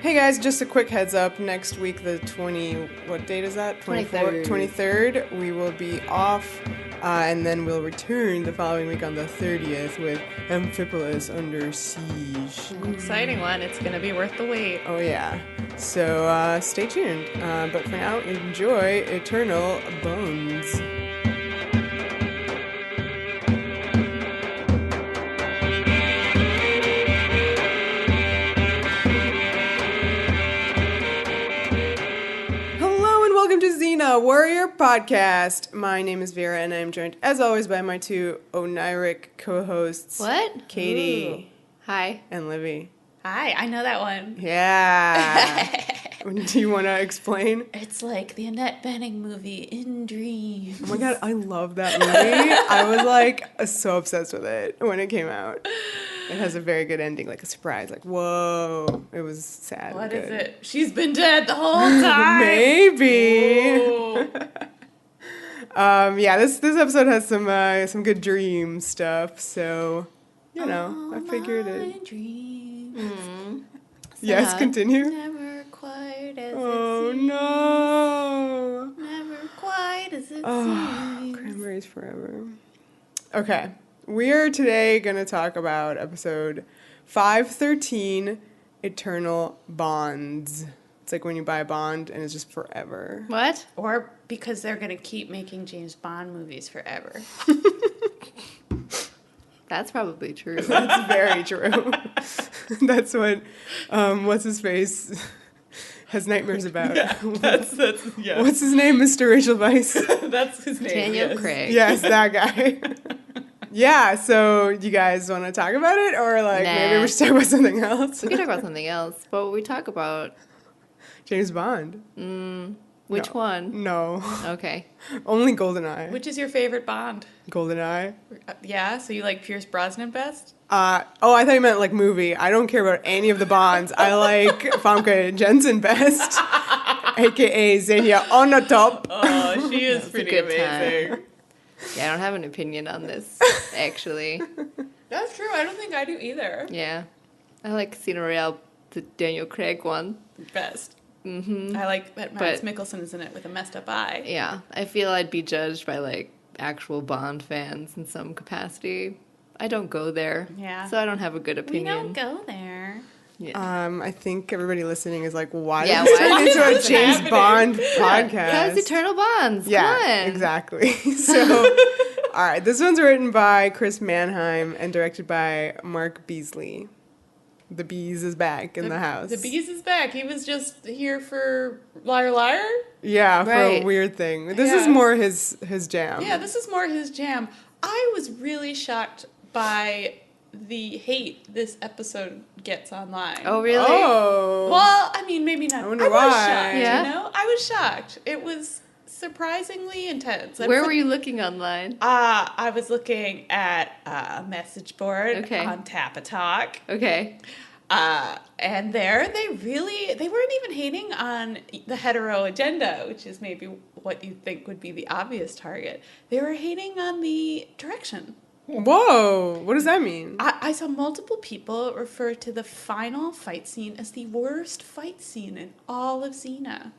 Hey guys, just a quick heads up. Next week, what date is that? 23rd. We will be off, and then we'll return the following week on the 30th with Amphipolis Under Siege. An exciting one. It's going to be worth the wait. Oh yeah. So stay tuned. But for now, enjoy Eternal Bones. Xena, Warrior Podcast. My name is Vera, and I am joined, as always, by my two oniric co-hosts. What? Katie. Ooh. Hi. And Livy. Hi, I know that one. Yeah. Do you want to explain? It's like the Annette Bening movie, In Dreams. Oh my god, I love that movie. I was so obsessed with it when it came out. It has a very good ending, like a surprise, like, whoa. It was sad. What is it? She's been dead the whole time. Maybe. This episode has some good dream stuff, so, I figured it. Dreams. Mm-hmm. Yes, continue. Never quite as it seems. No. Never quite as it seems. Cranberries forever. Okay. We are today going to talk about episode 513, Eternal Bonds. It's like when you buy a bond and it's just forever. What? Or because they're going to keep making James Bond movies forever. That's probably true. That's very true. That's what, what's his face has nightmares about. Yeah, that's yeah. What's his name, Mr. Rachel Weisz? That's his name. Daniel Craig. Yes, that guy. Yeah, so you guys want to talk about it? Or maybe we should talk about something else? We can talk about something else. But we talk about... James Bond. Which one? No. Okay. Only GoldenEye. Which is your favorite Bond? GoldenEye. Yeah, so you like Pierce Brosnan best? I thought you meant movie. I don't care about any of the Bonds. I like Famke Jensen best, a.k.a. Xena on the top. Oh, she is pretty amazing. Time. Yeah, I don't have an opinion on this, actually. That's true. I don't think I do either. Yeah. I like Casino Royale, the Daniel Craig one. Best. Mm-hmm. I like that Mads Mikkelsen is in it with a messed up eye. Yeah. I feel I'd be judged by, actual Bond fans in some capacity. I don't go there. Yeah. So I don't have a good opinion. We don't go there. Yeah. I think everybody listening is like, why yeah, did this turn into a James Bond podcast? Because Eternal Bonds. Yeah, come on. Exactly. So, all right, this one's written by Chris Manheim and directed by Mark Beesley. The Bees is back in the house. The Bees is back. He was just here for Liar Liar? Yeah, for a weird thing. This is more his jam. Yeah, this is more his jam. I was really shocked by the hate this episode gets online. Oh, really? Oh. Well, I mean, maybe not. I wonder why. Was shocked, yeah? I was shocked. It was surprisingly intense. Where were you looking online? I was looking at a message board on Tapatalk. Okay. And there they weren't even hating on the hetero agenda, which is maybe what you think would be the obvious target. They were hating on the direction. Whoa, what does that mean? I saw multiple people refer to the final fight scene as the worst fight scene in all of Xena.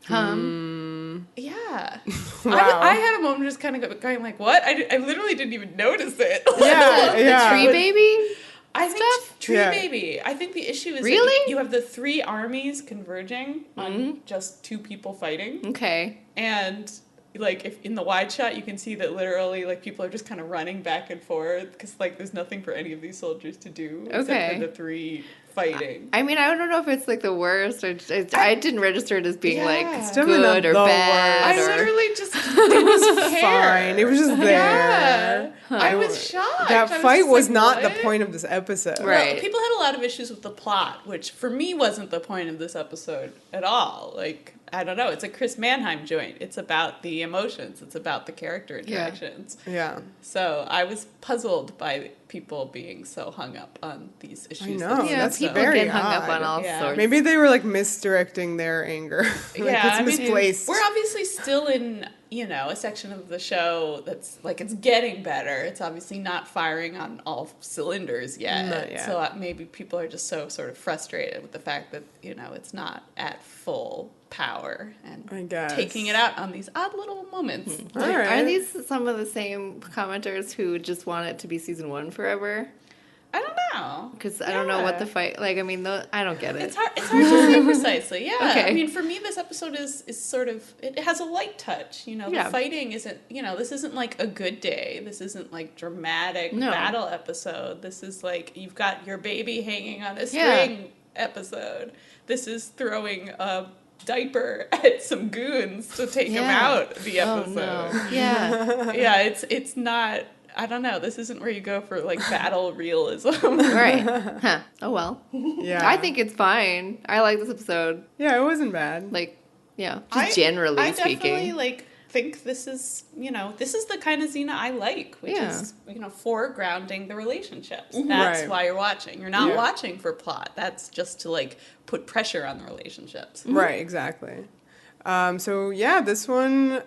Yeah. Wow. I had a moment just kind of going like, what? I literally didn't even notice it. The tree baby? I think Tree Baby. I think the issue is that you have the three armies converging on just two people fighting. Okay. And if in the wide shot you can see that literally people are just kind of running back and forth because there's nothing for any of these soldiers to do except for the three fighting. I mean, I don't know if it's the worst. I didn't register it as being good or bad. I literally just it was fine. It was just there. Yeah. I was shocked. That fight was not the point of this episode. Right. Well, people had a lot of issues with the plot, which for me wasn't the point of this episode at all. I don't know. It's a Chris Manheim joint. It's about the emotions. It's about the character interactions. Yeah. So I was puzzled by people being so hung up on these issues. I know. That's people very get hung odd. up on all sorts. Maybe they were misdirecting their anger. It's misplaced. We're obviously still in a section of the show that's like it's getting better. It's obviously not firing on all cylinders yet. Not yet. So maybe people are just so sort of frustrated with the fact that, it's not at full power and taking it out on these odd little moments. All right. Are these some of the same commenters who just want it to be season 1 forever? I don't know. Because I don't know what the fight... Like, I mean, I don't get it. It's hard to say precisely, yeah. Okay. I mean, for me, this episode is sort of... It has a light touch, The fighting isn't... this isn't like a good day. This isn't like dramatic battle episode. This is like, you've got your baby hanging on a string episode. This is throwing a diaper at some goons to take him out the episode. Oh, no. Yeah. Yeah, it's not... I don't know. This isn't where you go for, like, battle realism. Right. Huh. Oh, well. Yeah. I think it's fine. I like this episode. Yeah, it wasn't bad. Like, just generally speaking. I definitely, like, think this is, this is the kind of Xena I like, which is, foregrounding the relationships. That's why you're watching. You're not watching for plot. That's just to, like, put pressure on the relationships. Mm-hmm. Right, exactly. This one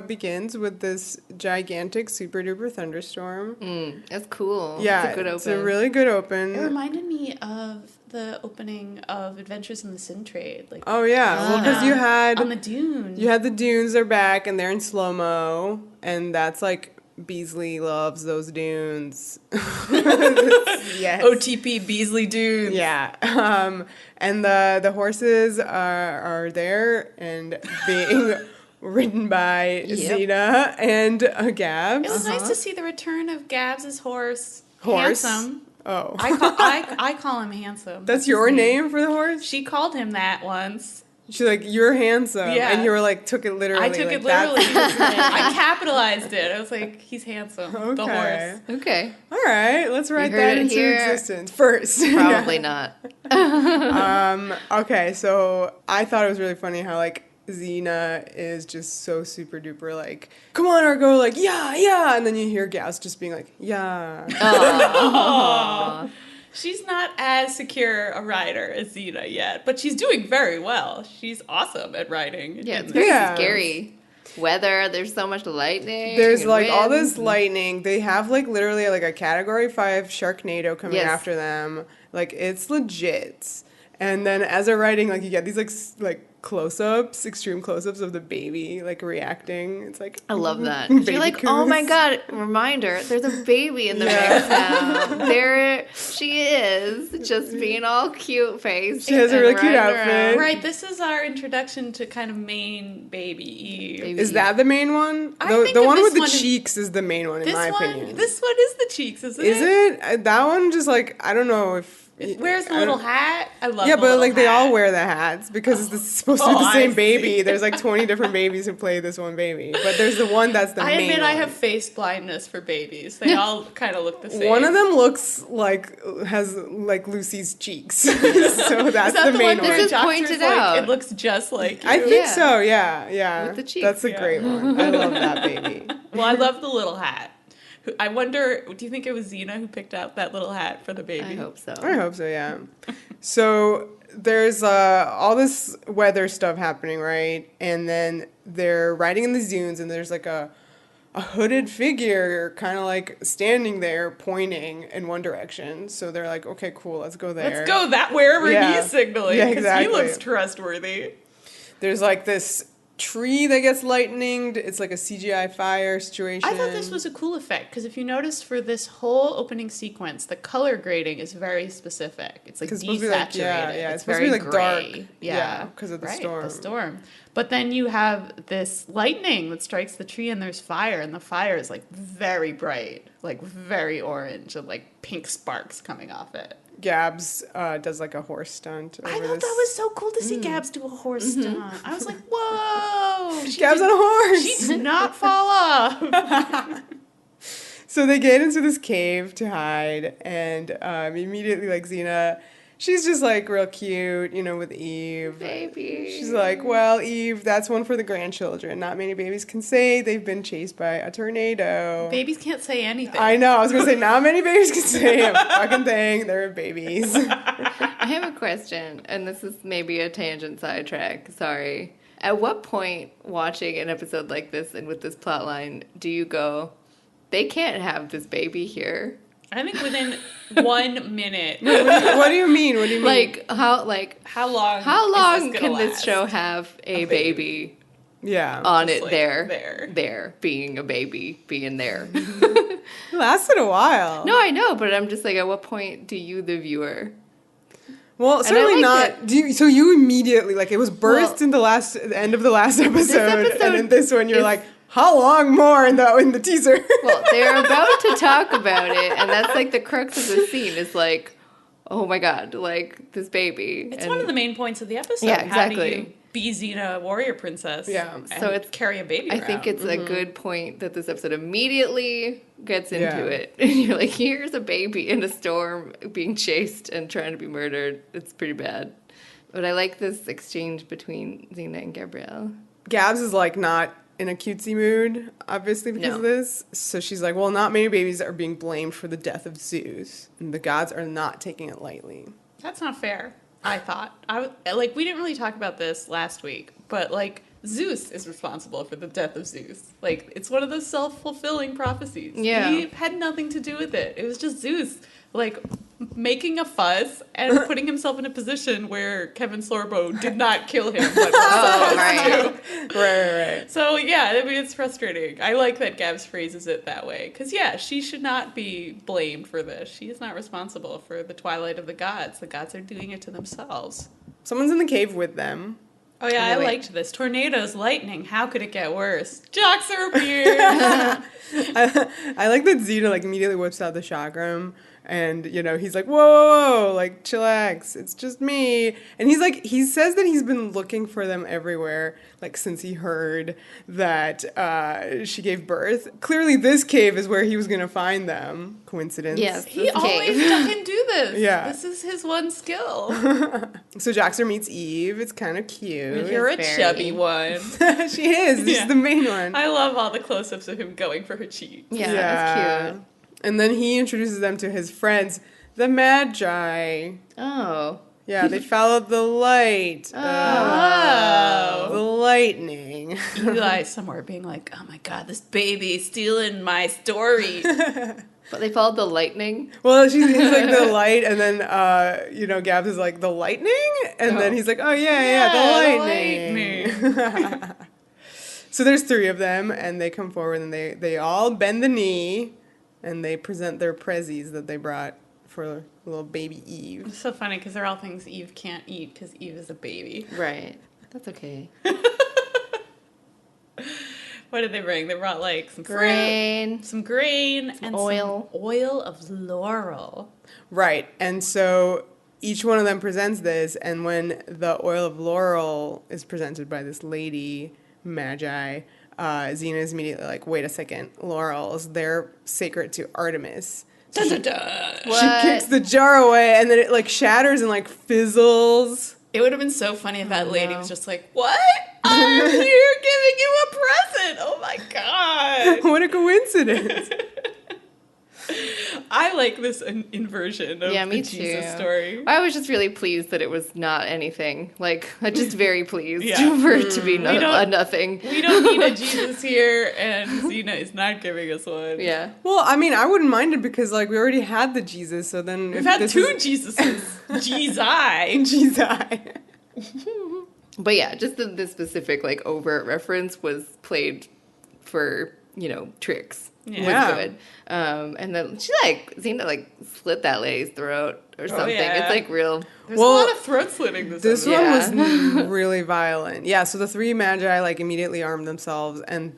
begins with this gigantic super duper thunderstorm. That's cool. Yeah, it's a good open. It's a really good open. It reminded me of the opening of Adventures in the Sin Trade. Like, oh yeah, well because you had on the dunes. You had the dunes are back and they're in slow mo, and that's like Beesley loves those dunes. Yes. OTP Beesley dunes. Yeah. And the horses are there and being ridden by Xena and Gabs. It was nice to see the return of Gabs' horse. Handsome. Oh. I call him Handsome. That's your name for the horse? She called him that once. She's like, you're handsome. Yeah. And you were like, took it literally. I took it literally. I capitalized it. I was like, he's handsome. Okay. The horse. Okay. All right. Let's write that into existence first. Probably not. Okay. So I thought it was really funny how like Xena is just so super duper like, come on, Argo, like, yeah. And then you hear Gabs just being like, yeah. Aww. She's not as secure a rider as Xena yet, but she's doing very well. She's awesome at riding. Yeah, it's very scary. Weather, there's so much lightning. There's like wind. All this lightning. They have like literally like a Category 5 Sharknado coming after them. Like it's legit. And then as they're riding, like you get these like close-ups, extreme close-ups of the baby like reacting. It's like I love that. You're like, coos. Oh my god! Reminder: there's a baby in the mix now. There she is, just being all cute faced. She has a really cute outfit. Around. Right. This is our introduction to kind of main baby Eve. Is that the main one? The one with the cheeks is the main one in my opinion. This one is the cheeks, isn't it? Is it? That one just like I don't know if. It wears the little hat. I love the but like hat. They all wear the hats because it's supposed to be the same baby. There's like 20 different babies who play this one baby. But there's the one that's the main one. I admit I have face blindness for babies. They all kind of look the same. One of them looks like, has like Lucy's cheeks. So that's the main one. This is pointed out. It looks just like you. I think so, yeah. With the cheeks. That's a great one. I love that baby. Well, I love the little hat. I wonder, do you think it was Xena who picked out that little hat for the baby? I hope so, yeah. So there's all this weather stuff happening, right? And then they're riding in the dunes, and there's like a hooded figure kind of like standing there pointing in one direction. So they're like, okay, cool, let's go there. Let's go wherever he's signaling, because he looks trustworthy. There's like this tree that gets lightninged. It's like a CGI fire situation. I thought this was a cool effect because if you notice for this whole opening sequence, the color grading is very specific. It's like desaturated. It's very supposed to be like gray. Dark. Yeah, because of the storm. The storm. But then you have this lightning that strikes the tree and there's fire, and the fire is like very bright, like very orange, and like pink sparks coming off it. Gabs does like a horse stunt. I thought that was so cool to see Gabs do a horse stunt. I was like, whoa! Gabs on a horse! She did not fall off! So they get into this cave to hide, and immediately, like, Xena, she's just, like, real cute, with Eve. Baby. She's like, well, Eve, that's one for the grandchildren. Not many babies can say they've been chased by a tornado. Babies can't say anything. I know. I was going to say, not many babies can say a fucking thing. They're babies. I have a question, and this is maybe a tangent sidetrack. Sorry. At what point, watching an episode like this and with this plot line, do you go, they can't have this baby here? I think within 1 minute. What do you mean? What do you mean? How long can this show have a baby? Yeah. On it there, being a baby, being there. It lasted a while. No, I know, but I'm just like, at what point do you, the viewer? Well, certainly not. So you immediately, like, it was birthed in the end of the last episode, and in this one you're like, how long more in the teaser? Well, they're about to talk about it, and that's like the crux of the scene is like, oh my god, like this baby. It's one of the main points of the episode. Yeah, exactly. How do you be Xena, warrior princess? Yeah. So it's carry a baby around. I think it's a good point that this episode immediately gets into it. And you're like, here's a baby in a storm being chased and trying to be murdered. It's pretty bad. But I like this exchange between Xena and Gabrielle. Gabs is like not in a cutesy mood, obviously, because of this. So she's like, well, not many babies are being blamed for the death of Zeus. And the gods are not taking it lightly. That's not fair, I thought. We didn't really talk about this last week, but, like, Zeus is responsible for the death of Zeus. Like, it's one of those self-fulfilling prophecies. Yeah. He had nothing to do with it. It was just Zeus, like, making a fuss and putting himself in a position where Kevin Sorbo did not kill him. But Right. So, yeah, I mean, it's frustrating. I like that Gabs phrases it that way. Because, yeah, she should not be blamed for this. She is not responsible for the twilight of the gods. The gods are doing it to themselves. Someone's in the cave with them. Oh, yeah, I liked this. Tornadoes, lightning, how could it get worse? Joxer appears! I like that Xena, like, immediately whips out the chakram. And, you know, he's like, whoa, like, chillax, it's just me. And he's like, he says that he's been looking for them everywhere, like, since he heard that she gave birth. Clearly, this cave is where he was going to find them. Coincidence? Yes, he always can do this. Yeah. This is his one skill. So Joxer meets Eve. It's kind of cute. You're a chubby one. She is. She's the main one. I love all the close-ups of him going for her cheeks. Yeah, that's cute. And then he introduces them to his friends, the Magi. Oh. Yeah, they followed the light. The lightning. Eli somewhere being like, oh my god, this baby is stealing my story. But they followed the lightning? Well, he's like the light, and then, Gabs is like, the lightning? And then he's like, oh, yeah, the lightning. So there's 3 of them, and they come forward, and they all bend the knee. And they present their prezzies that they brought for little baby Eve. It's so funny because they're all things Eve can't eat because Eve is a baby. Right. That's okay. What did they bring? They brought like some grain, some grain, and oil. Some oil of laurel. Right. And so each one of them presents this, and when the oil of laurel is presented by this lady, Magi, Xena is immediately like, wait a second, laurels, they're sacred to Artemis. So she kicks the jar away, and then it like shatters and like fizzles. It would have been so funny if that lady was just like, what? I'm here giving you a present. Oh my god. What a coincidence. I like this inversion of the Jesus story. I was just really pleased that it was not anything. Like, just very pleased for it to be nothing. We don't need a Jesus here, and Xena is not giving us one. Yeah. Well, I mean, I wouldn't mind it because, like, we already had the Jesus, so then... We've had 2 Jesuses. Jesus. But yeah, just the specific, like, overt reference was played for, tricks. Yeah. Was good. And then Xena slit that lady's throat or something. Yeah. It's like real. There's a lot of throat slitting this one was really violent. Yeah, so the 3 Magi immediately armed themselves and,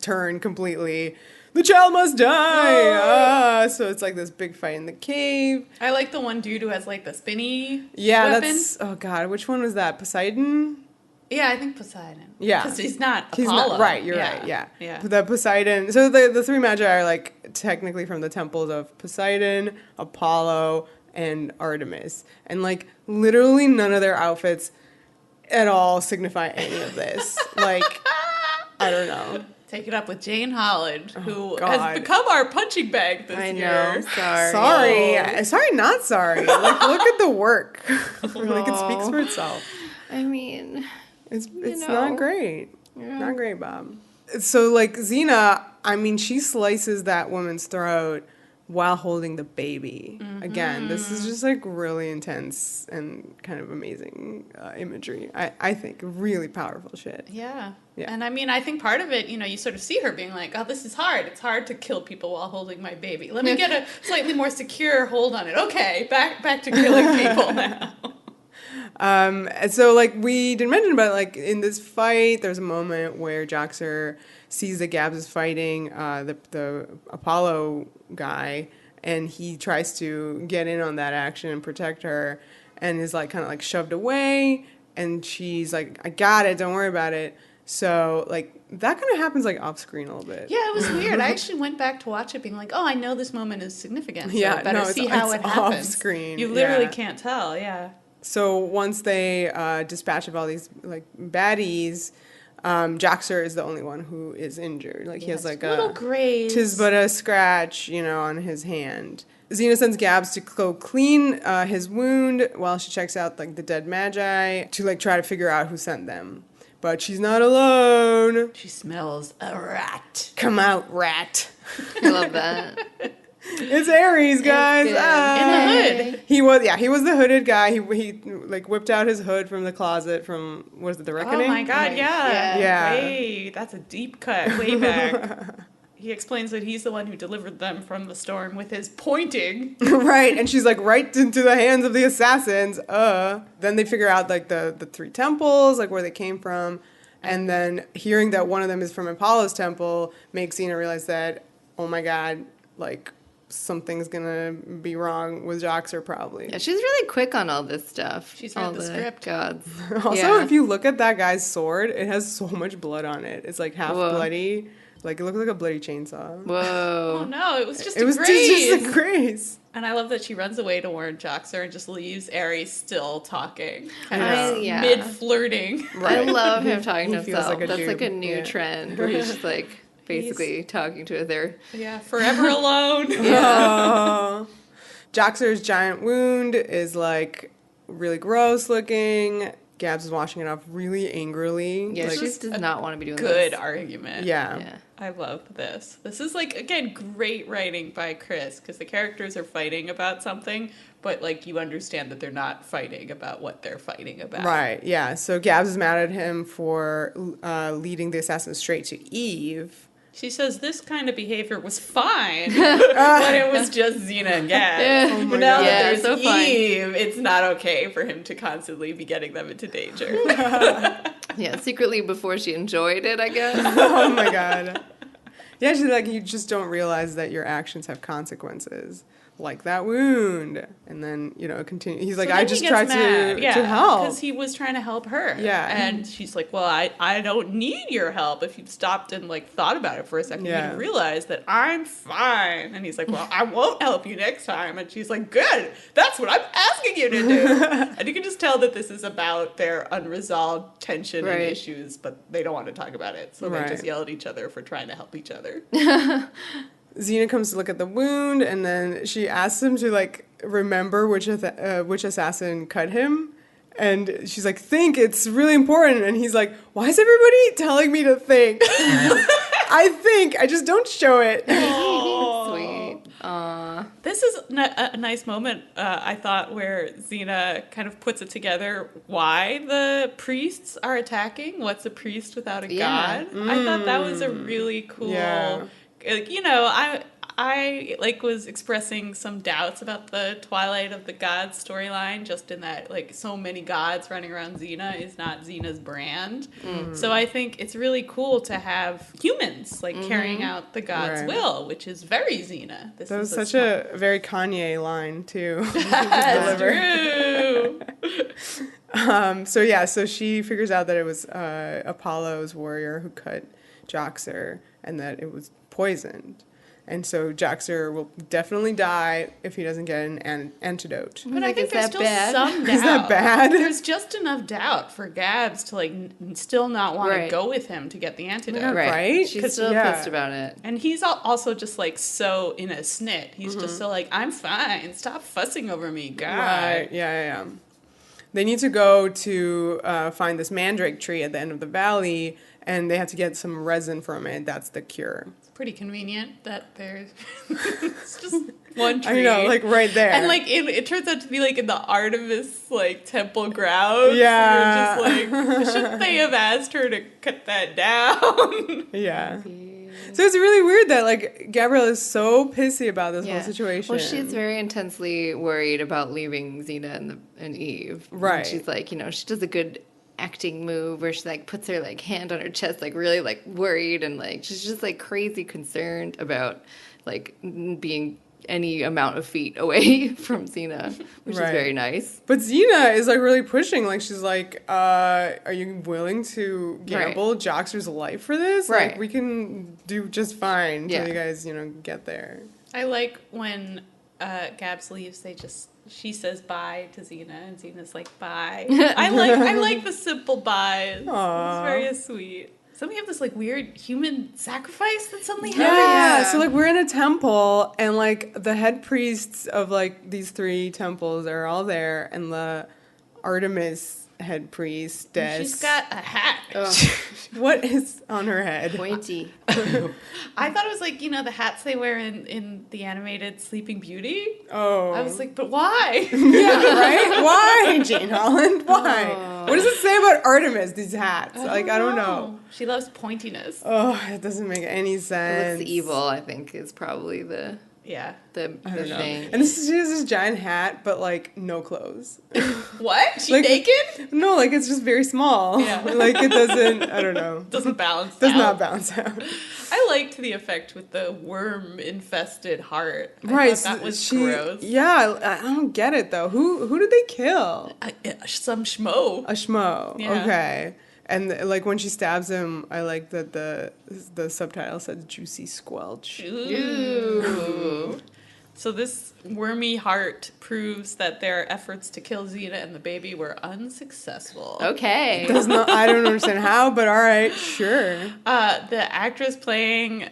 turn completely. The child must die! So it's like this big fight in the cave. I like the one dude who has the spinny weapon. That's... Oh, God. Which one was that? Poseidon? Yeah, I think Poseidon. Yeah. Because he's not Apollo. Right, you're right, yeah. The Poseidon. So the 3 Magi are technically from the temples of Poseidon, Apollo, and Artemis. And literally none of their outfits at all signify any of this. I don't know. Take it up with Jane Holland, who has become our punching bag this year. Sorry. Sorry, not sorry. Look at the work. It speaks for itself. I mean, It's not great. Yeah. Not great, Bob. So, like, Xena, I mean, she slices that woman's throat while holding the baby. Mm-hmm. Again, this is just, like, really intense and kind of amazing imagery. I think really powerful shit. Yeah. And, I mean, I think part of it, you sort of see her being like, oh, this is hard. It's hard to kill people while holding my baby. Let me get a slightly more secure hold on it. Okay, back to killing people now. And so, like, we didn't mention, but, like, in this fight, there's a moment where Joxer sees that Gabs is fighting the Apollo guy, and he tries to get in on that action and protect her, and is, like, kind of, like, shoved away, and she's like, I got it, don't worry about it. So, like, that kind of happens, like, off-screen a little bit. Yeah, it was weird. I actually went back to watch it being like, oh, I know this moment is significant, so I better see how it happens. Off-screen. You literally can't tell, yeah. So once they dispatch of all these, like, baddies, Joxer is the only one who is injured. Like, he has, like, little graze. 'Tis but a scratch, on his hand. Xena sends Gabs to go clean his wound while she checks out, like, the dead Magi to, like, try to figure out who sent them. But she's not alone. She smells a rat. Come out, rat. I love that. It's Ares, guys. In the hood. He was the hooded guy. He like whipped out his hood from the closet from, what is it, The Reckoning? Oh my God, yeah. Wait, that's a deep cut way back. He explains that he's the one who delivered them from the storm with his pointing. Right, and she's like, right into the hands of the assassins. Then they figure out, like, the three temples, like, where they came from. And then hearing that one of them is from Apollo's temple makes Xena realize that, oh my God, like, something's gonna be wrong with Joxer, probably. Yeah, she's really quick on all this stuff. She's read the script. Gods. Also, if you look at that guy's sword, it has so much blood on it. It's, like, half bloody. Like, it looks like a bloody chainsaw. Whoa. Oh, no, it was just a graze. Just a graze. And I love that she runs away to warn Joxer and just leaves Ares still talking. Kind of mid-flirting. Right. I love him talking to himself. That's like a new trend where he's just, like, basically talking to their... Yeah, forever alone. Joxer's giant wound is, like, really gross looking. Gabs is washing it off really angrily. Yeah, like, she just does not want to be doing good argument. Yeah. I love this. This is, like, again, great writing by Chris, because the characters are fighting about something, but, like, you understand that they're not fighting about what they're fighting about. Right, yeah. So Gabs is mad at him for leading the assassins straight to Eve. She says this kind of behavior was fine when it was just Xena and Gabs. Oh but now that there's Eve, it's not okay for him to constantly be getting them into danger. Yeah, secretly before she enjoyed it, I guess. Oh my God. Yeah, she's like, you just don't realize that your actions have consequences. Like that wound. And then, continue. He's like, I just tried to help. Because he was trying to help her. Yeah. And she's like, well, I don't need your help. If you'd stopped and, like, thought about it for a second, you'd realize that I'm fine. And he's like, well, I won't help you next time. And she's like, good. That's what I'm asking you to do. And you can just tell that this is about their unresolved tension and issues, but they don't want to talk about it. So they just yell at each other for trying to help each other. Xena comes to look at the wound, and then she asks him to, like, remember which assassin cut him. And she's like, think, it's really important. And he's like, why is everybody telling me to think? I just don't show it. Sweet. This is a nice moment, I thought, where Xena kind of puts it together why the priests are attacking. What's a priest without a god? I thought that was a really cool... Yeah. I was expressing some doubts about the Twilight of the Gods storyline, just in that, like, so many gods running around Xena is not Xena's brand. Mm-hmm. So I think it's really cool to have humans, like, carrying out the gods' will, which is very Xena. That was such a very Kanye line, too. That's true. So she figures out that it was Apollo's warrior who cut Joxer, and that it was poisoned. And so Joxer will definitely die if he doesn't get an antidote. But I think there's still some doubt. Is that bad? There's just enough doubt for Gabs to, like, still not want to go with him to get the antidote. Yeah, right? She's still pissed about it. And he's also just, like, so in a snit. He's just so, like, I'm fine. Stop fussing over me, God. Right, yeah. they need to go to find this Mandrake tree at the end of the valley, and they have to get some resin from it. That's the cure. It's pretty convenient that there's it's just one tree. I know, like right there. And like it turns out to be like in the Artemis like temple grounds. Yeah. So you're just like, shouldn't they have asked her to cut that down? Yeah. So it's really weird that, like, Gabrielle is so pissy about this whole situation. Well, she's very intensely worried about leaving Xena and Eve. Right. And she's like, she does a good acting move where she, like, puts her, like, hand on her chest, like, really, like, worried. And, like, she's just, like, crazy concerned about, like, being any amount of feet away from Xena, which is very nice. But Xena is, like, really pushing. Like, she's like, are you willing to gamble Joxer's life for this? Right. Like, we can do just fine till you guys, get there. I like when Gabs leaves, she says bye to Xena, and Xena's like, bye. I like the simple byes. Aww. It's very sweet. So we have this, like, weird human sacrifice that suddenly happens. Yeah, so, like, we're in a temple, and, like, the head priests of, like, these 3 temples are all there, and the Artemis head priestess. She's got a hat. What is on her head? Pointy. I thought it was, like, the hats they wear in the animated Sleeping Beauty. Oh. I was like, but why? Yeah, right? Why, Jane Holland? Why? What does it say about Artemis, these hats? I don't know. She loves pointiness. Oh, it doesn't make any sense. What's evil, I think, is probably the thing. And she has this giant hat, but, like, no clothes. What? She like, naked? No, like, it's just very small. Yeah. Like, it doesn't, I don't know. Doesn't balance Does out. not balance out. I liked the effect with the worm-infested heart. Right. I thought that was gross. Yeah, I don't get it, though. Who did they kill? Some schmo. A schmo. Yeah. Okay. And, like, when she stabs him, I like that the subtitle says juicy squelch. Ooh. So this wormy heart proves that their efforts to kill Xena and the baby were unsuccessful. Okay. I don't understand how, but all right, sure. The actress playing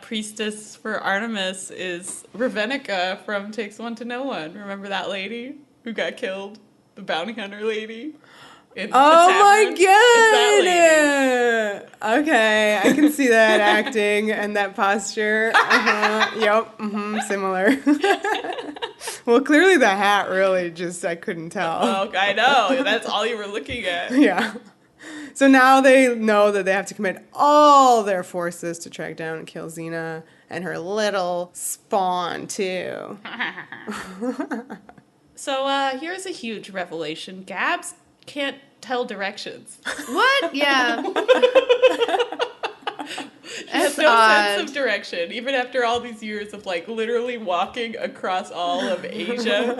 priestess for Artemis is Ravenica from Takes One to Know One. Remember that lady who got killed? The bounty hunter lady? Oh my god! It's that lady. Okay, I can see that acting and that posture. Yep. Similar. Well, clearly the hat really I couldn't tell. Oh, I know. That's all you were looking at. Yeah. So now they know that they have to commit all their forces to track down and kill Xena and her little spawn too. So here's a huge revelation. Gabs can't tell directions. What? Yeah. She has no sense of direction, even after all these years of, like, literally walking across all of Asia.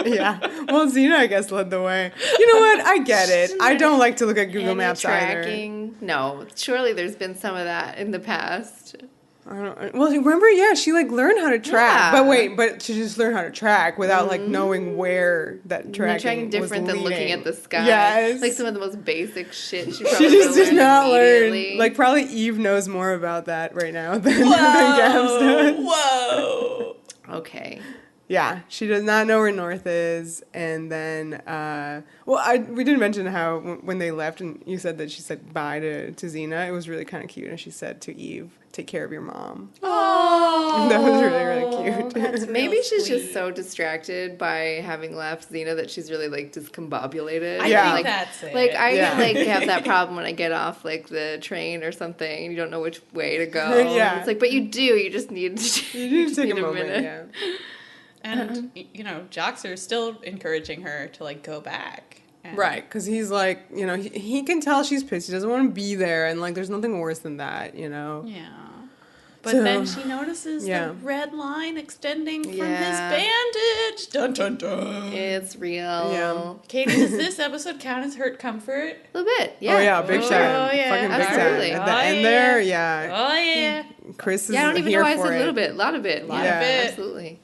Yeah. Well, Xena, I guess, led the way. You know what? I get it. I don't like to look at Google Maps tracking? either. No. Surely there's been some of that in the past. I don't. Well, remember, she, like, learned how to track. Yeah. But she just learned how to track without, like, knowing where that tracking was different than looking at the sky. Yes. Like, some of the most basic shit she just did not learn. Like, probably Eve knows more about that right now than Gabs does. Whoa! Okay. Yeah, she does not know where North is. And then, we didn't mention how when they left and you said that she said bye to Xena, it was really kind of cute. And she said to Eve, take care of your mom. Oh, that was really, really cute. Maybe she's just so distracted by having left Xena that she's really, like, discombobulated. I think that's it. Like, I have that problem when I get off, like, the train or something and you don't know which way to go. Yeah. It's like, but you do. You just need to take a moment, minute. yeah. And, Joxer is still encouraging her to, like, go back. Right, because he's like, he can tell she's pissed. He doesn't want to be there, and, like, there's nothing worse than that, Yeah. But then she notices yeah. the red line extending from his bandage. Dun, dun, dun. It's real. Yeah. Katie, does this episode count as hurt comfort? A little bit, yeah. Oh, yeah, big time. Oh, yeah. Fucking big Absolutely. time. At the end there, yeah. Oh, yeah. Chris is I don't even here know why I for said it. a little bit. A lot of it. Absolutely.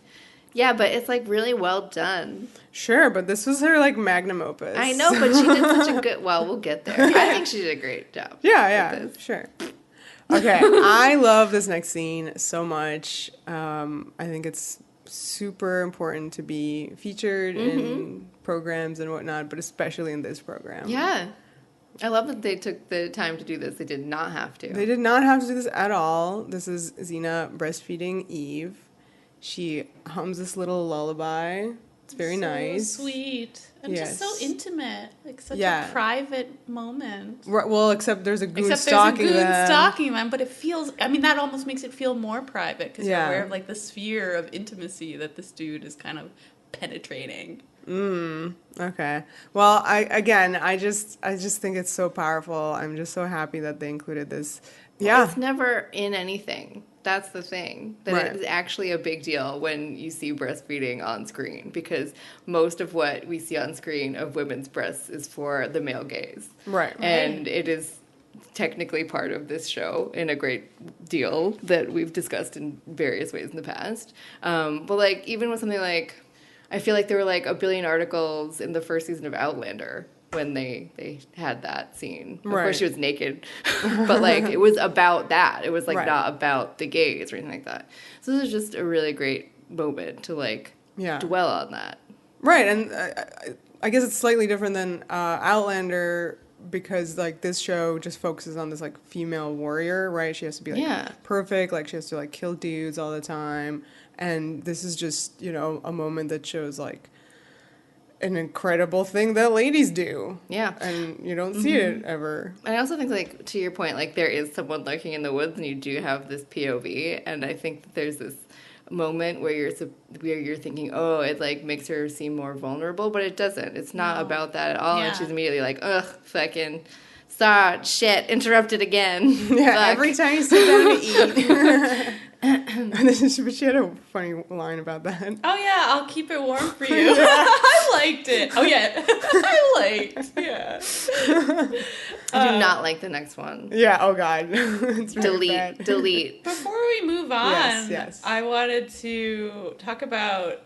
Yeah, but it's, like, really well done. Sure, but this was her, like, magnum opus. I know, but she did such a good... Well, we'll get there. I think she did a great job. Yeah, sure. Okay, I love this next scene so much. I think it's super important to be featured in programs and whatnot, but especially in this program. Yeah. I love that they took the time to do this. They did not have to. They did not have to do this at all. This is Xena breastfeeding Eve. She hums this little lullaby. It's very nice. So sweet. And just so intimate. Like such a private moment. Right, well, except there's a goon stalking them. But it feels, I mean, that almost makes it feel more private because you're aware of like the sphere of intimacy that this dude is kind of penetrating. Okay. Well, I just think it's so powerful. I'm just so happy that they included this. Yeah. It's never in anything. That's the thing. That it is actually a big deal when you see breastfeeding on screen, because most of what we see on screen of women's breasts is for the male gaze. Right. And it is technically part of this show in a great deal that we've discussed in various ways in the past. But like, even with something like, I feel like there were like a billion articles in the first season of Outlander when they had that scene. Of course she was naked, but like it was about that. It was like not about the gays or anything like that. So this is just a really great moment to like dwell on that. Right, and I guess it's slightly different than Outlander because like this show just focuses on this like female warrior, right? She has to be like perfect, like she has to like kill dudes all the time. And this is just, you know, a moment that shows, like, an incredible thing that ladies do. Yeah. And you don't see it ever. I also think, like, to your point, like, there is someone lurking in the woods, and you do have this POV. And I think that there's this moment where you're thinking, oh, it, like, makes her seem more vulnerable. But it doesn't. It's not about that at all. Yeah. And she's immediately like, ugh, fucking... shit, interrupted again. Yeah, fuck. Every time you sit down to eat. But she had a funny line about that. Oh, yeah, I'll keep it warm for you. I liked it. Oh, yeah. I do not like the next one. Yeah, oh, God. It's delete. Before we move on, I wanted to talk about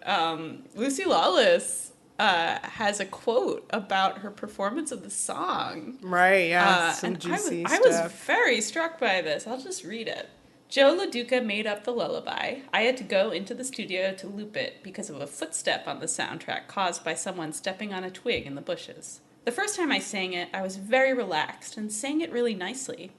Lucy Lawless. Has a quote about her performance of the song. Right, yeah. Some juicy stuff. I was very struck by this. I'll just read it. Joe LaDuca made up the lullaby. I had to go into the studio to loop it because of a footstep on the soundtrack caused by someone stepping on a twig in the bushes. The first time I sang it, I was very relaxed and sang it really nicely.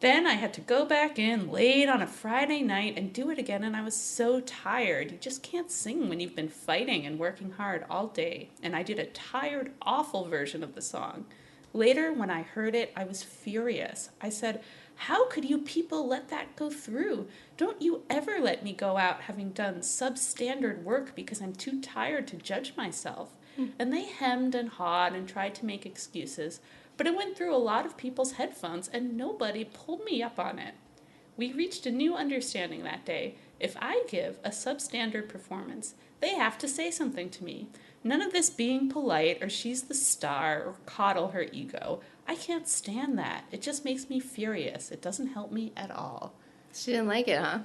Then I had to go back in late on a Friday night and do it again, and I was so tired. You just can't sing when you've been fighting and working hard all day. And I did a tired, awful version of the song. Later, when I heard it, I was furious. I said, how could you people let that go through? Don't you ever let me go out having done substandard work because I'm too tired to judge myself. And they hemmed and hawed and tried to make excuses. But it went through a lot of people's headphones, and nobody pulled me up on it. We reached a new understanding that day. If I give a substandard performance, they have to say something to me. None of this being polite or she's the star or coddle her ego. I can't stand that. It just makes me furious. It doesn't help me at all. She didn't like it, huh?